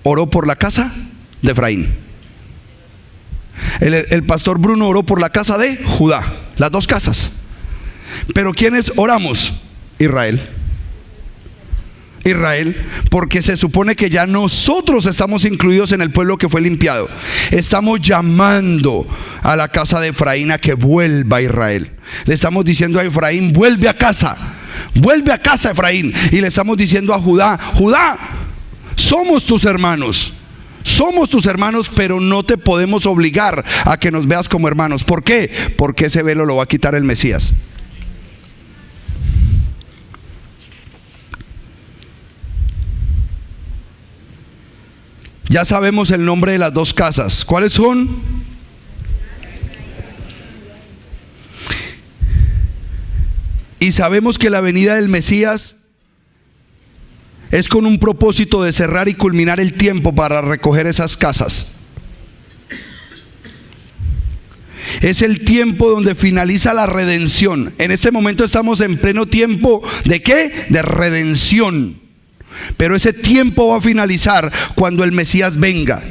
oró por la casa de Efraín. El pastor Bruno oró por la casa de Judá. Las dos casas. Pero ¿quiénes oramos? Israel, porque se supone que ya nosotros estamos incluidos en el pueblo que fue limpiado. Estamos llamando a la casa de Efraín a que vuelva a Israel. Le estamos diciendo a Efraín: vuelve a casa Efraín. Y le estamos diciendo a Judá: Judá, somos tus hermanos, pero no te podemos obligar a que nos veas como hermanos. ¿Por qué? Porque ese velo lo va a quitar el Mesías. Ya sabemos el nombre de las dos casas. ¿Cuáles son? Y sabemos que la venida del Mesías es con un propósito de cerrar y culminar el tiempo para recoger esas casas. Es el tiempo donde finaliza la redención. En este momento estamos en pleno tiempo ¿de qué? De redención. Pero ese tiempo va a finalizar cuando el Mesías venga.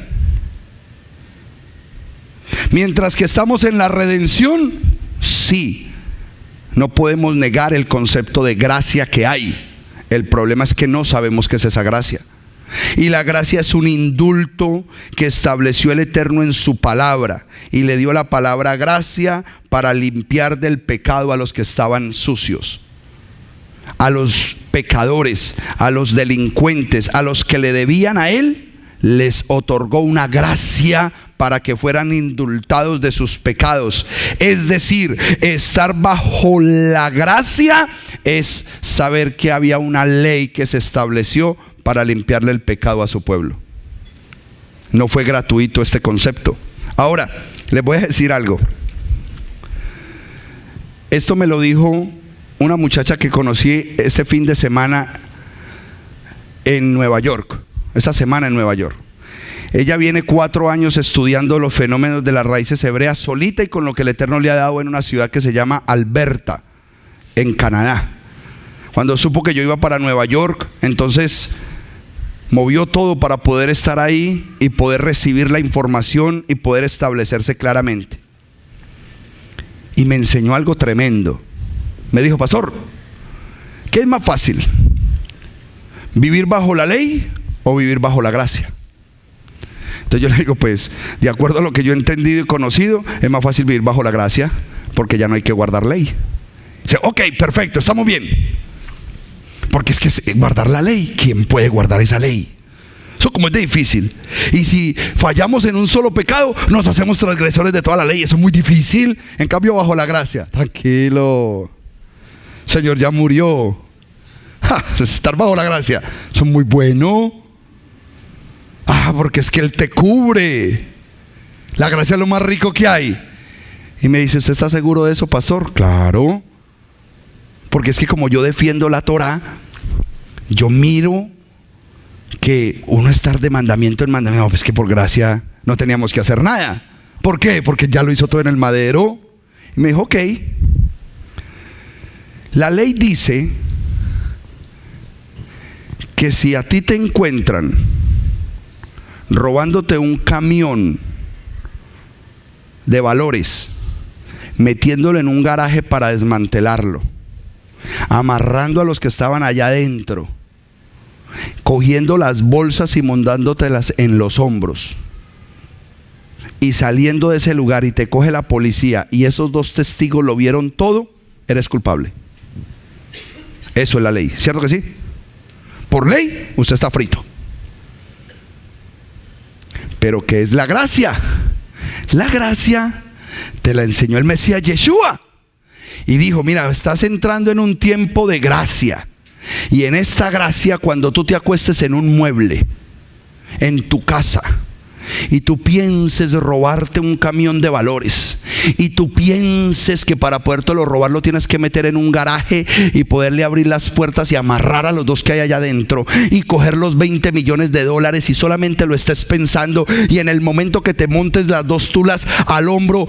Mientras que estamos en la redención, sí, no podemos negar el concepto de gracia que hay. El problema es que no sabemos qué es esa gracia. Y la gracia es un indulto que estableció el Eterno en su palabra, y le dio la palabra gracia para limpiar del pecado a los que estaban sucios, a los pecadores, a los delincuentes, a los que le debían a Él. Les otorgó una gracia para que fueran indultados de sus pecados. Es decir, estar bajo la gracia es saber que había una ley que se estableció para limpiarle el pecado a su pueblo. No fue gratuito este concepto. Ahora, les voy a decir algo. Esto me lo dijo una muchacha que conocí este fin de semana en Nueva York. Esta semana en Nueva York. Ella viene 4 años estudiando los fenómenos de las raíces hebreas solita y con lo que el Eterno le ha dado en una ciudad que se llama Alberta, en Canadá. Cuando supo que yo iba para Nueva York, entonces movió todo para poder estar ahí y poder recibir la información y poder establecerse claramente. Y me enseñó algo tremendo. Me dijo: pastor, ¿qué es más fácil? ¿Vivir bajo la ley o vivir bajo la gracia? Entonces yo le digo, pues, de acuerdo a lo que yo he entendido y conocido, es más fácil vivir bajo la gracia, porque ya no hay que guardar ley. Dice, ok, perfecto, estamos bien. Porque es que guardar la ley, ¿quién puede guardar esa ley? Eso como es de difícil. Y si fallamos en un solo pecado, nos hacemos transgresores de toda la ley. Eso es muy difícil. En cambio, bajo la gracia, tranquilo, Señor ya murió. Estar bajo la gracia, eso es muy bueno. Porque es que Él te cubre. La gracia es lo más rico que hay. Y me dice, ¿usted está seguro de eso, pastor? Claro. Porque es que como yo defiendo la Torah, yo miro que uno estar de mandamiento en mandamiento, pues que por gracia no teníamos que hacer nada. ¿Por qué? Porque ya lo hizo todo en el madero. Y me dijo, ok. La ley dice que si a ti te encuentran robándote un camión de valores, metiéndolo en un garaje para desmantelarlo, amarrando a los que estaban allá adentro, cogiendo las bolsas y montándotelas en los hombros, y saliendo de ese lugar y te coge la policía y esos dos testigos lo vieron todo, eres culpable. Eso es la ley, ¿cierto que sí? Por ley, usted está frito. Pero ¿qué es la gracia? La gracia te la enseñó el Mesías Yeshua. Y dijo, mira, estás entrando en un tiempo de gracia. Y en esta gracia, cuando tú te acuestes en un mueble, en tu casa, y tú pienses robarte un camión de valores, y tú pienses que para podértelo robar lo tienes que meter en un garaje y poderle abrir las puertas y amarrar a los dos que hay allá adentro y coger los 20 millones de dólares, y solamente lo estés pensando, y en el momento que te montes las dos tulas al hombro,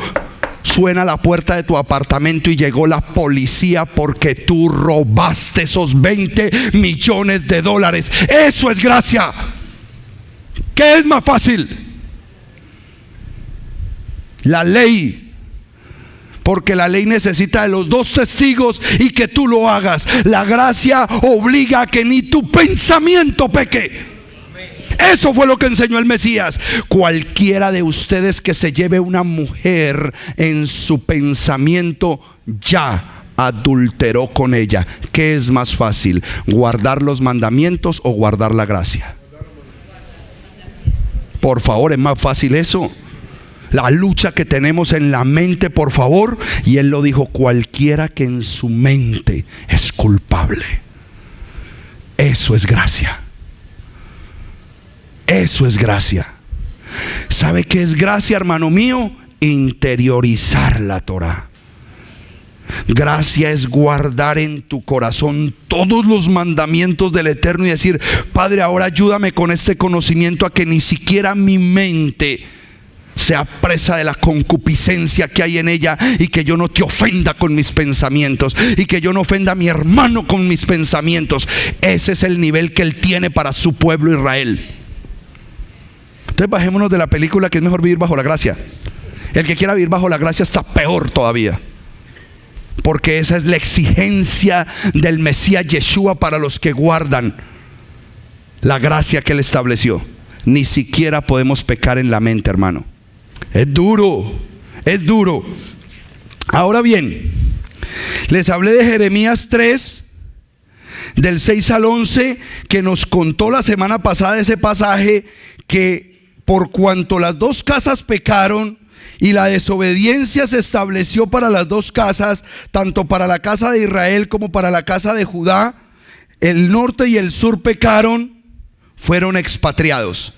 suena la puerta de tu apartamento y llegó la policía porque tú robaste esos 20 millones de dólares. Eso es gracia. ¿Qué es más fácil? La ley. Porque la ley necesita de los dos testigos y que tú lo hagas. La gracia obliga a que ni tu pensamiento peque. Eso fue lo que enseñó el Mesías. Cualquiera de ustedes que se lleve una mujer en su pensamiento, ya adulteró con ella. ¿Qué es más fácil? ¿Guardar los mandamientos o guardar la gracia? Por favor, es más fácil eso. La lucha que tenemos en la mente, por favor. Y Él lo dijo, cualquiera que en su mente es culpable. Eso es gracia. Eso es gracia. ¿Sabe qué es gracia, hermano mío? Interiorizar la Torah. Gracia es guardar en tu corazón todos los mandamientos del Eterno y decir, Padre, ahora ayúdame con este conocimiento a que ni siquiera mi mente sea presa de la concupiscencia que hay en ella, y que yo no te ofenda con mis pensamientos, y que yo no ofenda a mi hermano con mis pensamientos. Ese es el nivel que Él tiene para su pueblo Israel. Entonces bajémonos de la película que es mejor vivir bajo la gracia. El que quiera vivir bajo la gracia está peor todavía, porque esa es la exigencia del Mesías Yeshua para los que guardan la gracia que Él estableció. Ni siquiera podemos pecar en la mente, hermano. Es duro, es duro. Ahora bien, les hablé de Jeremías 3, del 6 al 11, que nos contó la semana pasada ese pasaje, que por cuanto las dos casas pecaron y la desobediencia se estableció para las dos casas, tanto para la casa de Israel como para la casa de Judá, el norte y el sur pecaron, fueron expatriados,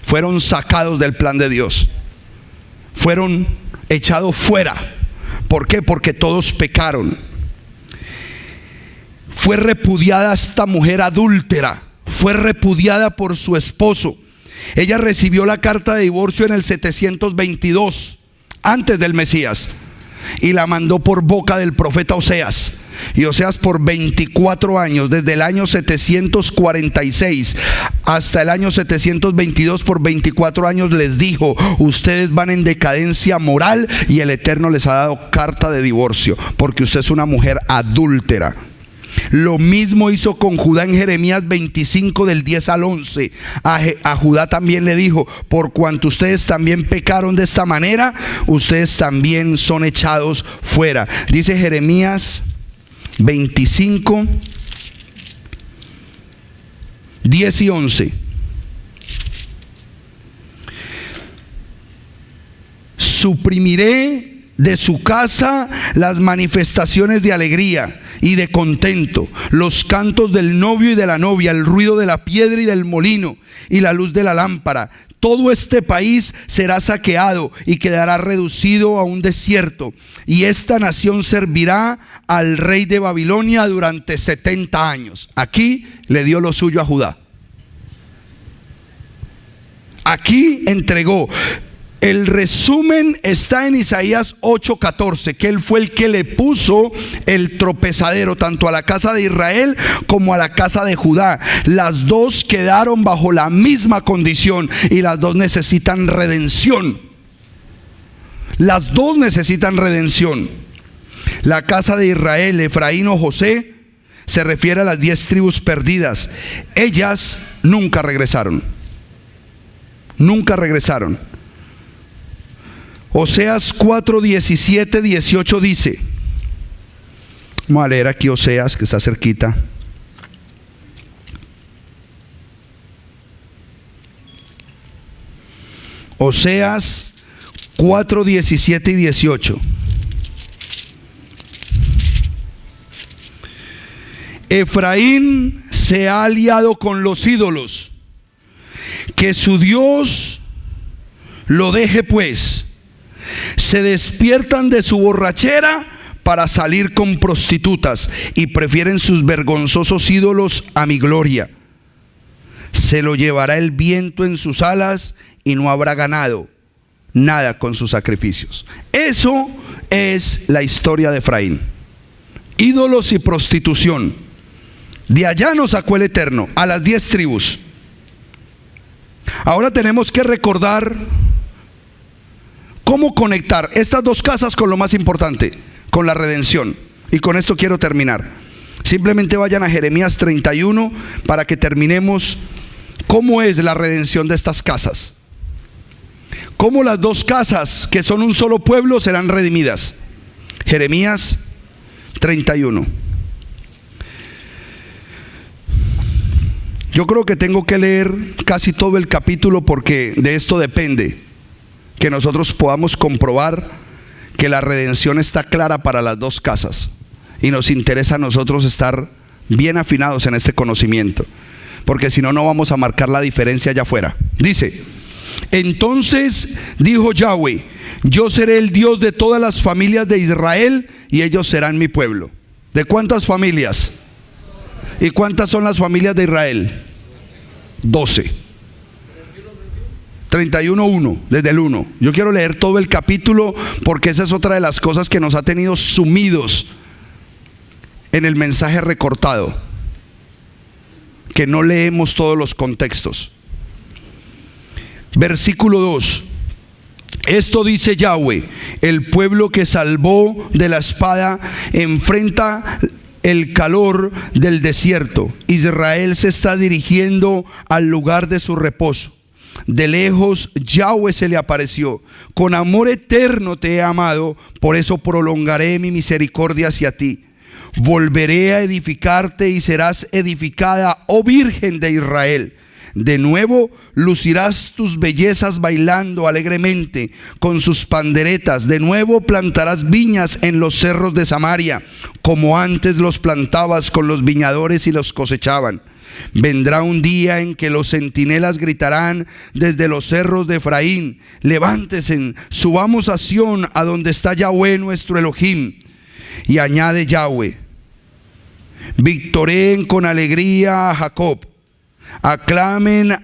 fueron sacados del plan de Dios, fueron echados fuera. ¿Por qué? Porque todos pecaron. Fue repudiada esta mujer adúltera, fue repudiada por su esposo. Ella recibió la carta de divorcio en el 722, antes del Mesías, y la mandó por boca del profeta Oseas. Y Oseas por 24 años, desde el año 746 hasta el año 722, por 24 años les dijo: ustedes van en decadencia moral y el Eterno les ha dado carta de divorcio, porque usted es una mujer adúltera. Lo mismo hizo con Judá en Jeremías 25 del 10 al 11. A Judá también le dijo: por cuanto ustedes también pecaron de esta manera, ustedes también son echados fuera. Dice Jeremías 25, 10 y 11. Suprimiré de su casa las manifestaciones de alegría y de contento, los cantos del novio y de la novia, el ruido de la piedra y del molino y la luz de la lámpara. Todo este país será saqueado y quedará reducido a un desierto, y esta nación servirá al rey de Babilonia durante 70 años. Aquí le dio lo suyo a Judá. Aquí entregó. El resumen está en Isaías 8:14, que él fue el que le puso el tropezadero tanto a la casa de Israel como a la casa de Judá. Las dos quedaron bajo la misma condición y las dos necesitan redención. Las dos necesitan redención. La casa de Israel, Efraín o José, se refiere a las 10 tribus perdidas. Ellas nunca regresaron. Nunca regresaron. Oseas 4, 17, 18 dice, vamos a leer aquí Oseas, que está cerquita. Oseas 4, 17 y 18. Efraín se ha aliado con los ídolos, que su Dios lo deje pues. Se despiertan de su borrachera para salir con prostitutas y prefieren sus vergonzosos ídolos a mi gloria. Se lo llevará el viento en sus alas y no habrá ganado nada con sus sacrificios. Eso es la historia de Efraín. Ídolos y prostitución. De allá nos sacó el Eterno, a las 10 tribus. Ahora tenemos que recordar cómo conectar estas dos casas con lo más importante, con la redención. Y con esto quiero terminar. Simplemente vayan a Jeremías 31 para que terminemos cómo es la redención de estas casas. Cómo las dos casas, que son un solo pueblo, serán redimidas. Jeremías 31. Yo creo que tengo que leer casi todo el capítulo porque de esto depende que nosotros podamos comprobar que la redención está clara para las dos casas, y nos interesa a nosotros estar bien afinados en este conocimiento, porque si no, no vamos a marcar la diferencia allá afuera. Dice: entonces dijo Yahweh, yo seré el Dios de todas las familias de Israel y ellos serán mi pueblo. ¿De cuántas familias? ¿Y cuántas son las familias de Israel? 12. 31:1, desde el 1. Yo quiero leer todo el capítulo porque esa es otra de las cosas que nos ha tenido sumidos en el mensaje recortado, que no leemos todos los contextos. Versículo 2. Esto dice Yahweh: el pueblo que salvó de la espada enfrenta el calor del desierto. Israel se está dirigiendo al lugar de su reposo. De lejos Yahweh se le apareció: con amor eterno te he amado, por eso prolongaré mi misericordia hacia ti. Volveré a edificarte y serás edificada, oh Virgen de Israel. De nuevo lucirás tus bellezas bailando alegremente con sus panderetas. De nuevo plantarás viñas en los cerros de Samaria, como antes los plantabas con los viñadores y los cosechaban. Vendrá un día en que los centinelas gritarán desde los cerros de Efraín: levántense, subamos a Sión, a donde está Yahweh nuestro Elohim. Y añade Yahweh: victoreen con alegría a Jacob, aclamen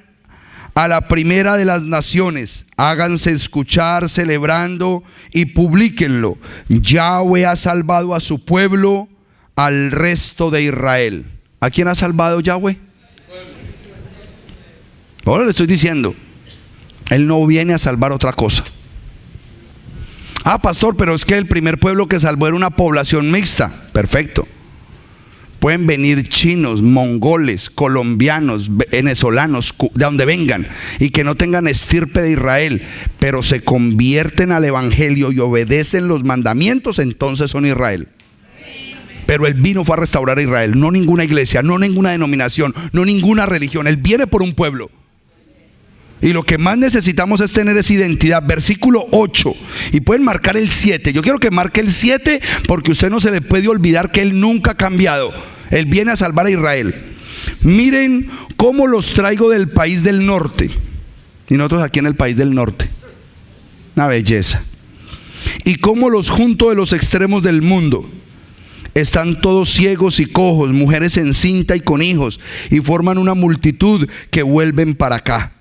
a la primera de las naciones, háganse escuchar celebrando y publíquenlo. Yahweh ha salvado a su pueblo, al resto de Israel. ¿A quién ha salvado Yahweh? Ahora le estoy diciendo, Él no viene a salvar otra cosa. Ah, pastor, pero es que el primer pueblo que salvó era una población mixta. Perfecto. Pueden venir chinos, mongoles, colombianos, venezolanos, de donde vengan, y que no tengan estirpe de Israel, pero se convierten al evangelio y obedecen los mandamientos, entonces son Israel. Pero Él vino fue a restaurar a Israel, no ninguna iglesia, no ninguna denominación, no ninguna religión. Él viene por un pueblo. Y lo que más necesitamos es tener esa identidad. Versículo 8. Y pueden marcar el 7. Yo quiero que marque el 7 porque usted no se le puede olvidar que Él nunca ha cambiado. Él viene a salvar a Israel. Miren cómo los traigo del país del norte. Y nosotros aquí en el país del norte. Una belleza. Y cómo los junto de los extremos del mundo. Están todos ciegos y cojos, mujeres encinta y con hijos, y forman una multitud que vuelven para acá.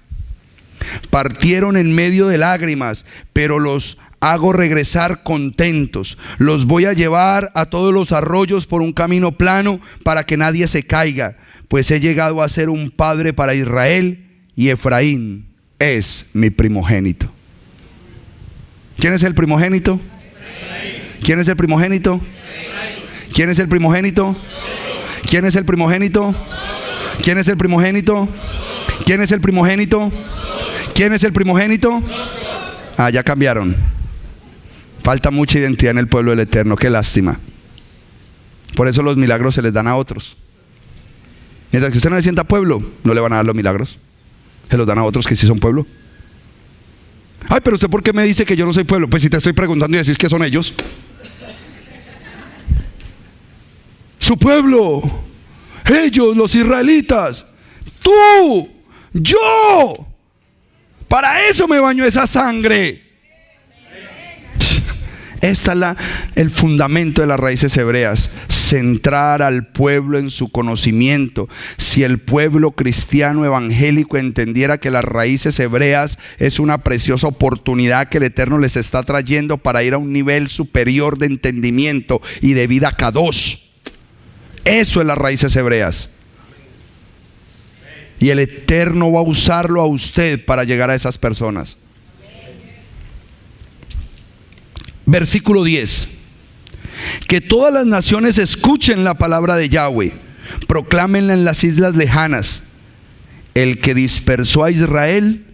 Partieron en medio de lágrimas, pero los hago regresar contentos. Los voy a llevar a todos los arroyos por un camino plano para que nadie se caiga, pues he llegado a ser un padre para Israel y Efraín es mi primogénito. ¿Quién es el primogénito? ¿Quién es el primogénito? ¿Quién es el primogénito? ¿Quién es el primogénito? ¿Quién es el primogénito? ¿Quién es el primogénito? ¿Quién es el primogénito? Ah, ya cambiaron. Falta mucha identidad en el pueblo del Eterno, qué lástima. Por eso los milagros se les dan a otros. Mientras que usted no se sienta pueblo, no le van a dar los milagros. Se los dan a otros que sí son pueblo. Ay, pero usted ¿por qué me dice que yo no soy pueblo? Pues si te estoy preguntando y decís que son ellos. Su pueblo, ellos, los israelitas, tú, yo. Para eso me bañó esa sangre. Este es el fundamento de las raíces hebreas. Centrar al pueblo en su conocimiento. Si el pueblo cristiano evangélico entendiera que las raíces hebreas es una preciosa oportunidad que el Eterno les está trayendo para ir a un nivel superior de entendimiento y de vida kadosh. Eso es las raíces hebreas. Y el Eterno va a usarlo a usted para llegar a esas personas. Versículo 10. Que todas las naciones escuchen la palabra de Yahweh, proclámenla en las islas lejanas. El que dispersó a Israel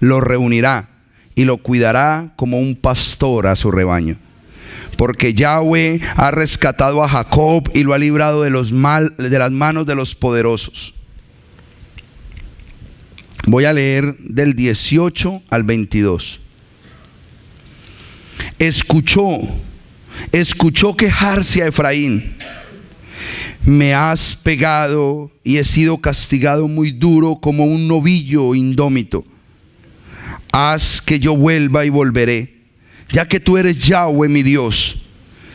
lo reunirá y lo cuidará como un pastor a su rebaño. Porque Yahweh ha rescatado a Jacob y lo ha librado de las manos de los poderosos. Voy a leer del 18 al 22. Escuchó quejarse a Efraín. Me has pegado y he sido castigado muy duro como un novillo indómito. Haz que yo vuelva y volveré, ya que tú eres Yahweh mi Dios.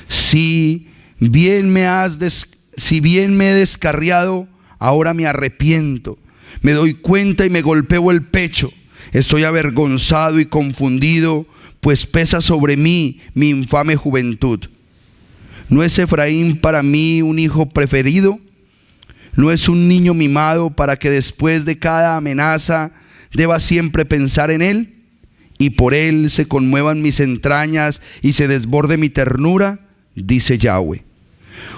Si bien me he descarriado, ahora me arrepiento. Me doy cuenta y me golpeo el pecho. Estoy avergonzado y confundido, pues pesa sobre mí mi infame juventud. ¿No es Efraín para mí un hijo preferido? ¿No es un niño mimado para que después de cada amenaza deba siempre pensar en él? Y por él se conmuevan mis entrañas y se desborde mi ternura, dice Yahweh.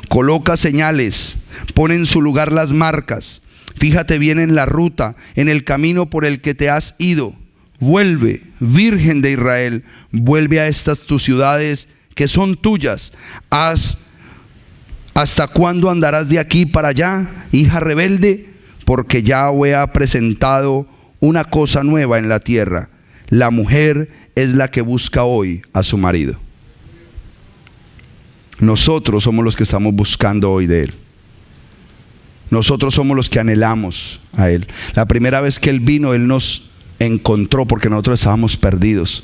Coloca señales, pon en su lugar las marcas. Fíjate bien en la ruta, en el camino por el que te has ido. Vuelve, Virgen de Israel, vuelve a estas tus ciudades que son tuyas. ¿Hasta cuándo andarás de aquí para allá, hija rebelde? Porque Yahweh ha presentado una cosa nueva en la tierra. La mujer es la que busca hoy a su marido. Nosotros somos los que estamos buscando hoy de él. Nosotros somos los que anhelamos a él. La primera vez que él vino, él nos encontró porque nosotros estábamos perdidos.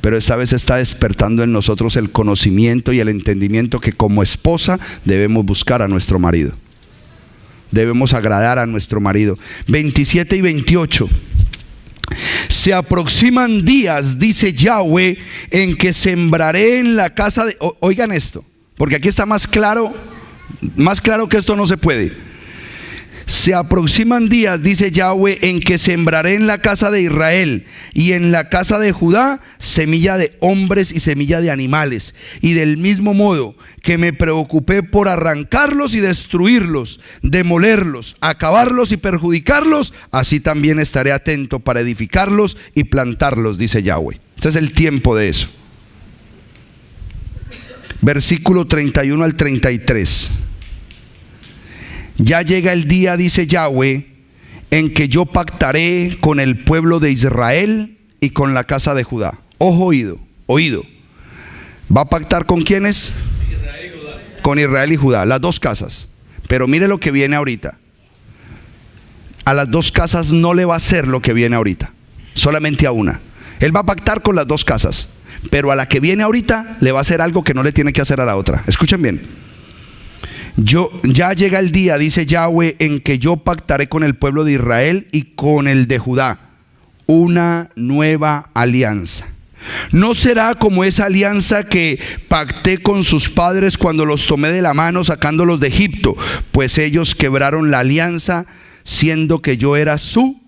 Pero esta vez está despertando en nosotros el conocimiento y el entendimiento que como esposa debemos buscar a nuestro marido. Debemos agradar a nuestro marido. 27 y 28. Se aproximan días, dice Yahweh, en que sembraré en la casa de... Oigan esto, porque aquí está más claro que esto no se puede. Se aproximan días, dice Yahweh, en que sembraré en la casa de Israel y en la casa de Judá semilla de hombres y semilla de animales. Y del mismo modo que me preocupé por arrancarlos y destruirlos, demolerlos, acabarlos y perjudicarlos, así también estaré atento para edificarlos y plantarlos, dice Yahweh. Este es el tiempo de eso. Versículo 31 al 33. Ya llega el día, dice Yahweh, en que yo pactaré con el pueblo de Israel y con la casa de Judá. Ojo, oído, oído. ¿Va a pactar con quiénes? Israel y Judá. Con Israel y Judá, las dos casas. Pero mire lo que viene ahorita. A las dos casas no le va a hacer lo que viene ahorita, solamente a una. Él va a pactar con las dos casas, pero a la que viene ahorita le va a hacer algo que no le tiene que hacer a la otra. Escuchen bien. Ya llega el día, dice Yahweh, en que yo pactaré con el pueblo de Israel y con el de Judá una nueva alianza. No será como esa alianza que pacté con sus padres cuando los tomé de la mano sacándolos de Egipto, pues ellos quebraron la alianza siendo que yo era su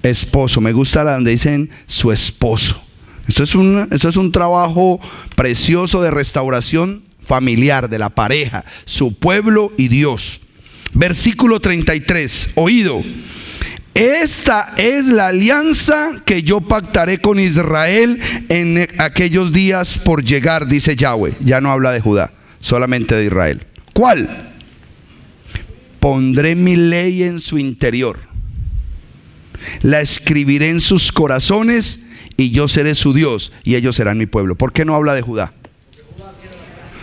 esposo. Me gusta donde dicen su esposo. Esto es un trabajo precioso de restauración familiar, de la pareja, su pueblo y Dios. Versículo 33, oído. Esta es la alianza que yo pactaré con Israel en aquellos días por llegar, dice Yahweh. Ya no habla de Judá, solamente de Israel. ¿Cuál? Pondré mi ley en su interior, la escribiré en sus corazones y yo seré su Dios y ellos serán mi pueblo. ¿Por qué no habla de Judá?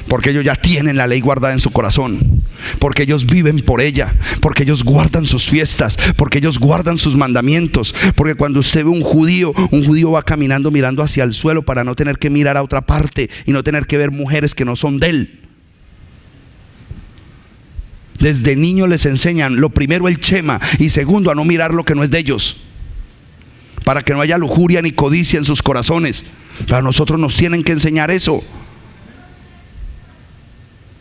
Porque ellos ya tienen la ley guardada en su corazón, porque ellos viven por ella, porque ellos guardan sus fiestas, porque ellos guardan sus mandamientos. Porque cuando usted ve un judío va caminando mirando hacia el suelo para no tener que mirar a otra parte y no tener que ver mujeres que no son de él. Desde niños les enseñan, lo primero el Shema y segundo a no mirar lo que no es de ellos, para que no haya lujuria ni codicia en sus corazones. Para nosotros nos tienen que enseñar eso.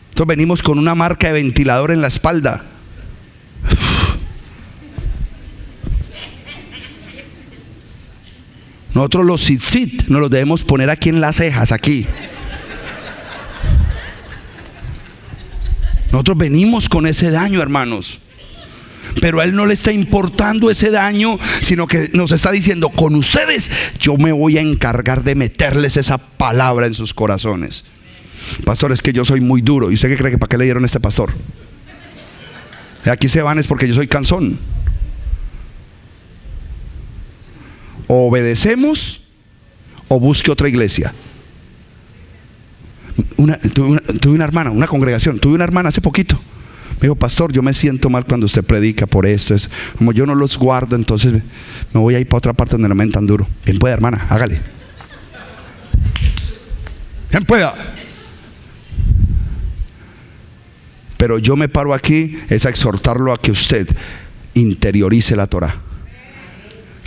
Nosotros venimos con una marca de ventilador en la espalda. Nosotros los tzitzit nos los debemos poner aquí en las cejas, aquí. Nosotros venimos con ese daño, hermanos. Pero a él no le está importando ese daño, sino que nos está diciendo, con ustedes yo me voy a encargar de meterles esa palabra en sus corazones. Pastor, es que yo soy muy duro. ¿Y usted qué cree que para qué le dieron a este pastor? Aquí se van es porque yo soy cansón. O obedecemos o busque otra iglesia. Tuve una hermana, una congregación. Tuve una hermana hace poquito. Me dijo, pastor, yo me siento mal cuando usted predica por esto. Como yo no los guardo, entonces me voy a ir para otra parte donde no me den tan duro. Bien pueda, hermana, hágale. Bien pueda. Pero yo me paro aquí es a exhortarlo a que usted interiorice la Torah,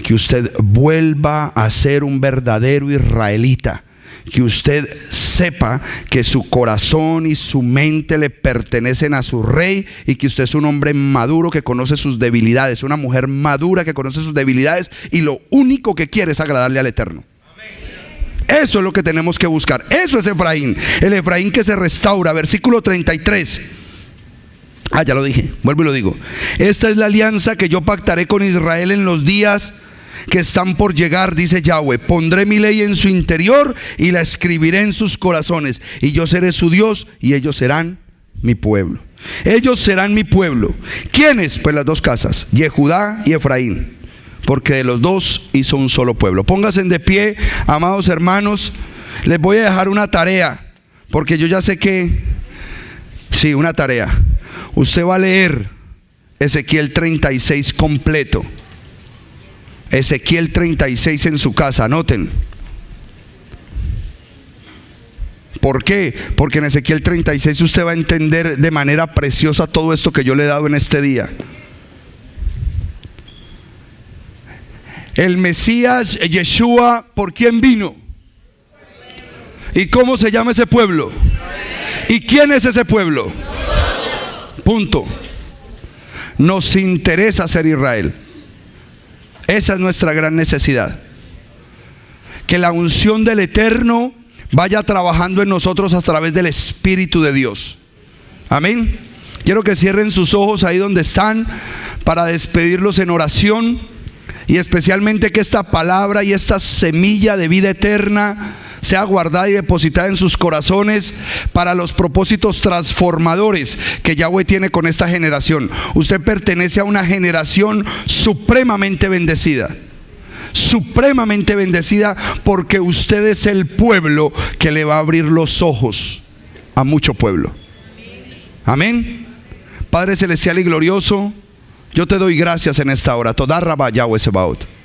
que usted vuelva a ser un verdadero israelita, que usted sepa que su corazón y su mente le pertenecen a su rey y que usted es un hombre maduro que conoce sus debilidades, una mujer madura que conoce sus debilidades y lo único que quiere es agradarle al Eterno. Eso es lo que tenemos que buscar. Eso es Efraín, el Efraín que se restaura. Versículo 33. Ya lo dije, vuelvo y lo digo. Esta es la alianza que yo pactaré con Israel en los días que están por llegar, dice Yahweh. Pondré mi ley en su interior y la escribiré en sus corazones, y yo seré su Dios y ellos serán mi pueblo. Ellos serán mi pueblo. ¿Quiénes? Pues las dos casas, Yehudá y Efraín, porque de los dos hizo un solo pueblo. Pónganse de pie, amados hermanos. Les voy a dejar una tarea, porque yo ya sé que sí, una tarea. Usted va a leer Ezequiel 36 completo. Ezequiel 36 en su casa, anoten. ¿Por qué? Porque en Ezequiel 36 usted va a entender de manera preciosa todo esto que yo le he dado en este día. El Mesías, Yeshua, ¿por quién vino? ¿Y cómo se llama ese pueblo? ¿Y quién es ese pueblo? Punto. Nos interesa ser Israel. Esa es nuestra gran necesidad. Que la unción del Eterno vaya trabajando en nosotros a través del Espíritu de Dios. Amén. Quiero que cierren sus ojos ahí donde están para despedirlos en oración. Y especialmente que esta palabra y esta semilla de vida eterna sea guardada y depositada en sus corazones para los propósitos transformadores que Yahweh tiene con esta generación. Usted pertenece a una generación supremamente bendecida. Supremamente bendecida, porque usted es el pueblo que le va a abrir los ojos a mucho pueblo. Amén. Padre celestial y glorioso, yo te doy gracias en esta hora. Toda Rabá Yahweh Sebaot.